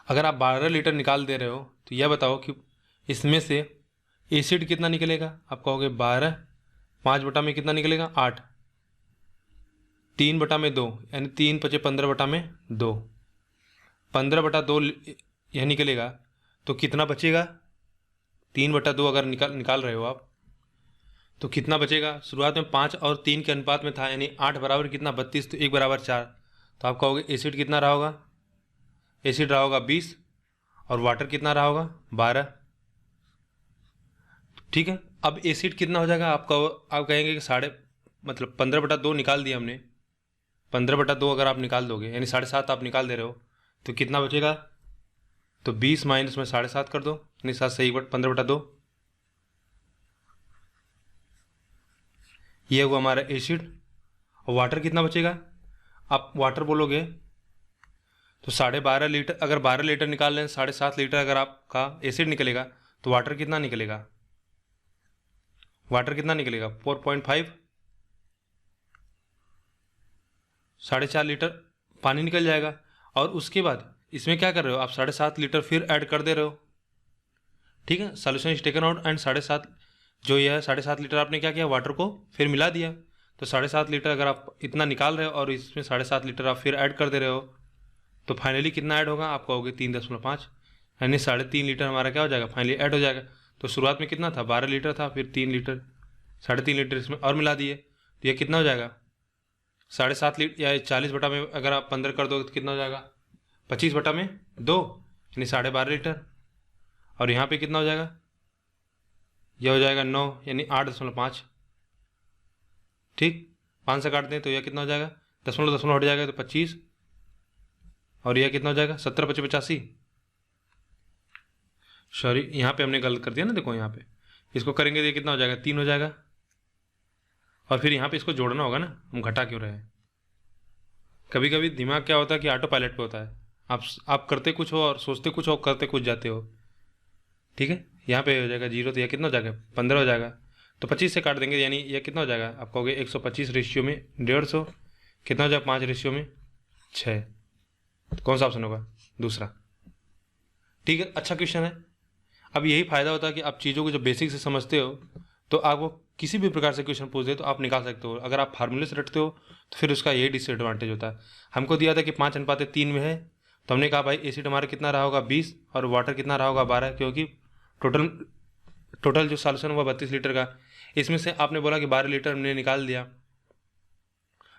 अगर आप 12 लीटर निकाल दे रहे हो तो यह बताओ कि इसमें से एसिड कितना निकलेगा। आप कहोगे 12, 5 बटा में कितना निकलेगा, 8, 3 बटा में 2 यानी 3 × 5 = 15 बटा में 2, 15/2 यह निकलेगा। तो कितना बचेगा, 3/2 अगर निकाल रहे हो आप तो कितना बचेगा। शुरुआत में 5 और 3 के अनुपात में था, यानी 8 बराबर कितना, 32, तो 1 बराबर 4। तो आप कहोगे एसिड कितना रहा होगा, एसिड रहा होगा 20 और वाटर कितना रहा होगा, 12। ठीक है, अब एसिड कितना हो जाएगा, आप कहेंगे कि मतलब 15/2 निकाल दिया हमने। 15/2 अगर आप निकाल दोगे, यानी 7.5 आप निकाल दे रहे हो, तो कितना बचेगा? तो 20 माइनस में 7.5 कर दो, यानी 7 से 15/2। ये हुआ हमारा एसिड। और वाटर कितना बचेगा? आप वाटर बोलोगे तो 12.5 लीटर, अगर 12 लीटर निकाल लें, 7.5 लीटर अगर आपका एसिड निकलेगा, तो वाटर कितना निकलेगा? वाटर कितना निकलेगा? 4.5, 4.5 लीटर पानी निकल जाएगा। और उसके बाद इसमें क्या कर रहे हो आप? 7.5 लीटर फिर ऐड कर दे रहे हो, ठीक है। Solution is taken out and 7.5, जो ये है 7.5 लीटर आपने क्या किया? वाटर को फिर मिला दिया। तो 7.5 लीटर अगर आप इतना निकाल रहे हो और इसमें 7.5 लीटर आप फिर ऐड कर दे रहे हो, तो फाइनली कितना ऐड होगा? आप कहोगे 3.5, यानी 3.5 लीटर हमारा क्या हो जाएगा? फाइनली ऐड हो जाएगा। तो शुरुआत में कितना था? 12 लीटर था, फिर 3 लीटर, 3.5 लीटर इसमें और मिला दिए, तो ये कितना हो जाएगा? 7.5 लीटर, या 40 में अगर आप 15 कर दोगे तो कितना हो जाएगा? 25/2, यानी 12.5 लीटर। और यहाँ पे कितना हो जाएगा? यह हो जाएगा 9, यानी 8.5, ठीक। 5 से काट दें तो यह कितना हो जाएगा? दशमलव हट जाएगा तो 25। और यह कितना हो जाएगा? 17×5 = 85। सॉरी, यहाँ पे हमने गलत कर दिया ना, देखो यहाँ पे इसको करेंगे तो ये कितना हो जाएगा? 3 हो जाएगा। और फिर यहाँ पे इसको जोड़ना होगा ना, हम घटा क्यों रहे हैं? कभी कभी दिमाग क्या होता है कि ऑटो पायलट पे होता है, आप करते कुछ हो और सोचते कुछ हो, करते कुछ जाते हो, ठीक है। यहाँ पे हो जाएगा 0, तो यह कितना हो जाएगा? 15 हो जाएगा। तो 25 से काट देंगे, यानी यह कितना हो जाएगा? आप कहोगे 125 रेशियो में 150, कितना हो जाएगा? 5 रेशियो में 6। तो कौन सा ऑप्शन होगा? दूसरा, ठीक है। अच्छा क्वेश्चन है। अब यही फायदा होता है कि आप चीज़ों को जब बेसिक से समझते हो, तो आपको किसी भी प्रकार से क्वेश्चन पूछ दे तो आप निकाल सकते हो। अगर आप फार्मूले से रटते हो तो फिर उसका यही डिसएडवांटेज होता है। हमको दिया था कि 5:3 में है, तो हमने कहा भाई एसिड हमारा कितना रहा होगा? 20, और वाटर कितना रहा होगा? 12, क्योंकि टोटल जो सॉल्यूशन हुआ 32 लीटर का, इसमें से आपने बोला कि 12 लीटर हमने निकाल दिया।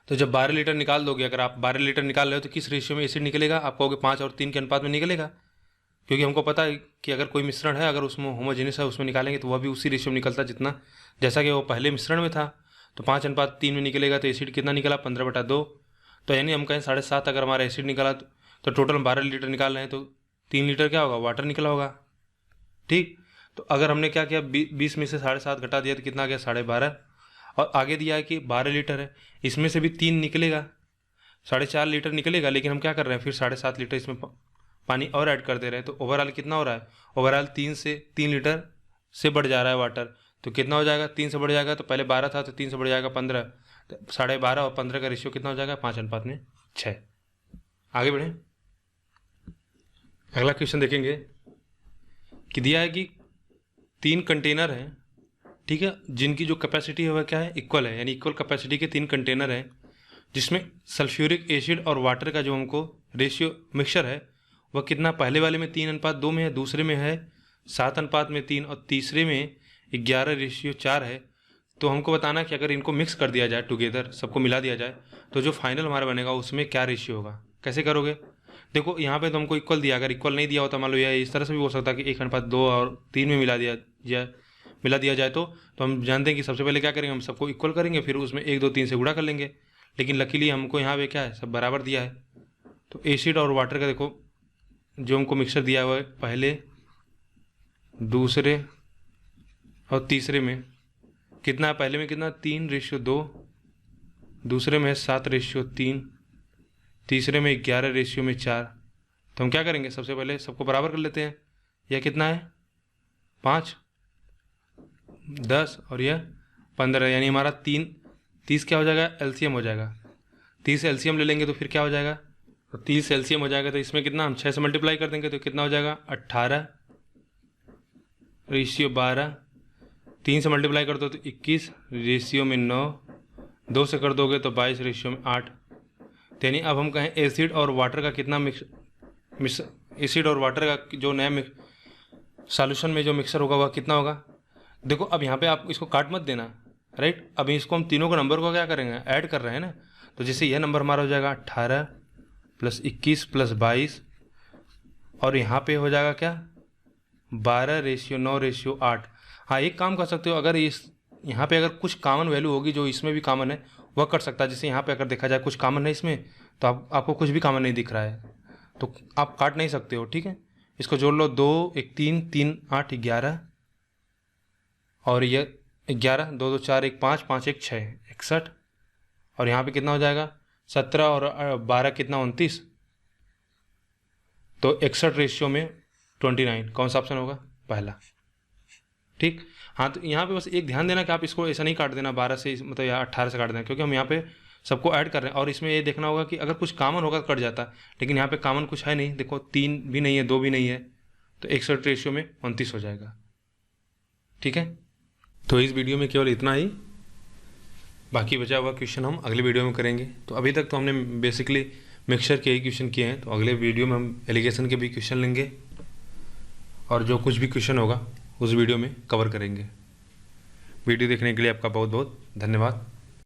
तो जब 12 लीटर निकाल दोगे, अगर आप 12 लीटर निकाल रहे हो तो किस रेशियो में एसिड निकलेगा? आप कहोगे 5 और 3 के अनुपात में निकलेगा, क्योंकि हमको पता है कि अगर कोई मिश्रण है, अगर उसमें होमोजेनियस है, उसमें निकालेंगे तो वह भी उसी रेशियो में निकलता जितना, जैसा कि वो पहले मिश्रण में था। तो 5:3 में निकलेगा, तो एसिड कितना निकला? 15/2। तो यानी हम कहें 7.5 अगर हमारा एसिड निकला, तो टोटल 12 लीटर निकाल रहे हैं, तो 3 लीटर क्या होगा? वाटर निकला होगा, ठीक। तो अगर हमने क्या किया? 20 में से 7.5 घटा दिया तो कितना आ गया? 12.5। और आगे दिया है कि 12 लीटर है, इसमें से भी 3 निकलेगा, 4.5 लीटर निकलेगा। लेकिन हम क्या कर रहे हैं? फिर 7.5 लीटर इसमें पानी और ऐड कर दे रहे हैं, तो ओवरऑल कितना हो रहा है? ओवरऑल 3 लीटर से बढ़ जा रहा है वाटर। तो कितना हो जाएगा? 3 से बढ़ जाएगा, तो पहले 12 था तो 3 से बढ़ जाएगा 15, तो 12.5 और 15 का रेशियो कितना हो जाएगा? 5:6। आगे बढ़े, अगला क्वेश्चन देखेंगे कि दिया है कि 3 कंटेनर हैं, ठीक है, जिनकी जो कैपेसिटी है वह क्या है? इक्वल है, यानी इक्वल कैपेसिटी के 3 कंटेनर हैं, जिसमें सल्फ्यूरिक एसिड और वाटर का जो हमको रेशियो मिक्सचर है वह कितना? पहले वाले में 3:2 में है, दूसरे में है 7:3 और तीसरे में 11:4 है। तो हमको बताना कि अगर इनको मिक्स कर दिया जाए टुगेदर, सबको मिला दिया जाए, तो जो फाइनल हमारा बनेगा उसमें क्या रेशियो होगा? कैसे करोगे? देखो यहाँ पे तो हमको इक्वल दिया, अगर इक्वल नहीं दिया होता, मान लो यह इस तरह से भी हो सकता है कि 1:2 और 3 में मिला दिया जाए, तो हम जानते हैं कि सबसे पहले क्या करेंगे? हम सबको इक्वल करेंगे, फिर उसमें 1, 2, 3 से गुणा कर लेंगे। लेकिन लकीली हमको यहाँ पे क्या है? सब बराबर दिया है। तो एसिड और वाटर का देखो जो हमको मिक्सचर दिया हुआ है, पहले, दूसरे और तीसरे में कितना है? पहले में कितना? 3:2, दूसरे में है 7:3, तीसरे में 11:4। तो हम क्या करेंगे? सबसे पहले सबको बराबर कर लेते हैं। यह कितना है? 5, 10 और यह 15, यानी हमारा 30 क्या हो जाएगा? एलसीएम हो जाएगा। 30 एलसीएम ले लेंगे तो फिर क्या हो जाएगा? तो 30 एलसीएम हो जाएगा, तो इसमें कितना? हम 6 से मल्टीप्लाई कर देंगे तो कितना हो जाएगा? 18:12। 3 से मल्टीप्लाई कर दो तो 21:9। 2 से कर दोगे तो 22:8। यानी अब हम कहें एसिड और वाटर का कितना एसिड और वाटर का जो नया सॉल्यूशन में जो मिक्सर होगा वह कितना होगा? देखो अब यहाँ पे आप इसको काट मत देना, राइट। अभी इसको हम तीनों को नंबर को क्या करेंगे? ऐड कर रहे हैं ना। तो जैसे यह नंबर हमारा हो जाएगा 18 + 21 + 22, और यहाँ पे हो जाएगा क्या? 12:9:8। हाँ, एक काम कर सकते हो, अगर यहाँ पे अगर कुछ कॉमन वैल्यू होगी जो इसमें भी कॉमन है वह कट सकता है। जैसे यहाँ पे अगर देखा जाए कुछ कॉमन है इसमें, तो आपको कुछ भी कॉमन नहीं दिख रहा है तो आप काट नहीं सकते हो। ठीक है, इसको जोड़ लो, 2 1 3 3 8 11 और ये 11, 2 2 4 1 5 5 1 6 61 और यहाँ पे कितना हो जाएगा 17 और 12 कितना 29, तो 61 रेशियो में 29। कौन सा ऑप्शन होगा? पहला। ठीक। हाँ, तो यहाँ पे बस एक ध्यान देना कि आप इसको ऐसा नहीं काट देना 12 से, मतलब या 18 से काट देना, क्योंकि हम यहाँ पे सबको ऐड कर रहे हैं और इसमें ये देखना होगा कि अगर कुछ कॉमन होगा तो कट जाता है, लेकिन यहाँ पे कॉमन कुछ है नहीं। देखो 3 भी नहीं है, 2 भी नहीं है, तो 61 रेशियो में 29 हो जाएगा। ठीक है, तो इस वीडियो में केवल इतना ही, बाकी बचा हुआ क्वेश्चन हम अगले वीडियो में करेंगे। तो अभी तक तो हमने बेसिकली मिक्सचर के ही क्वेश्चन किए हैं, तो अगले वीडियो में हम एलिगेशन के भी क्वेश्चन लेंगे और जो कुछ भी क्वेश्चन होगा उस वीडियो में कवर करेंगे। वीडियो देखने के लिए आपका बहुत बहुत धन्यवाद।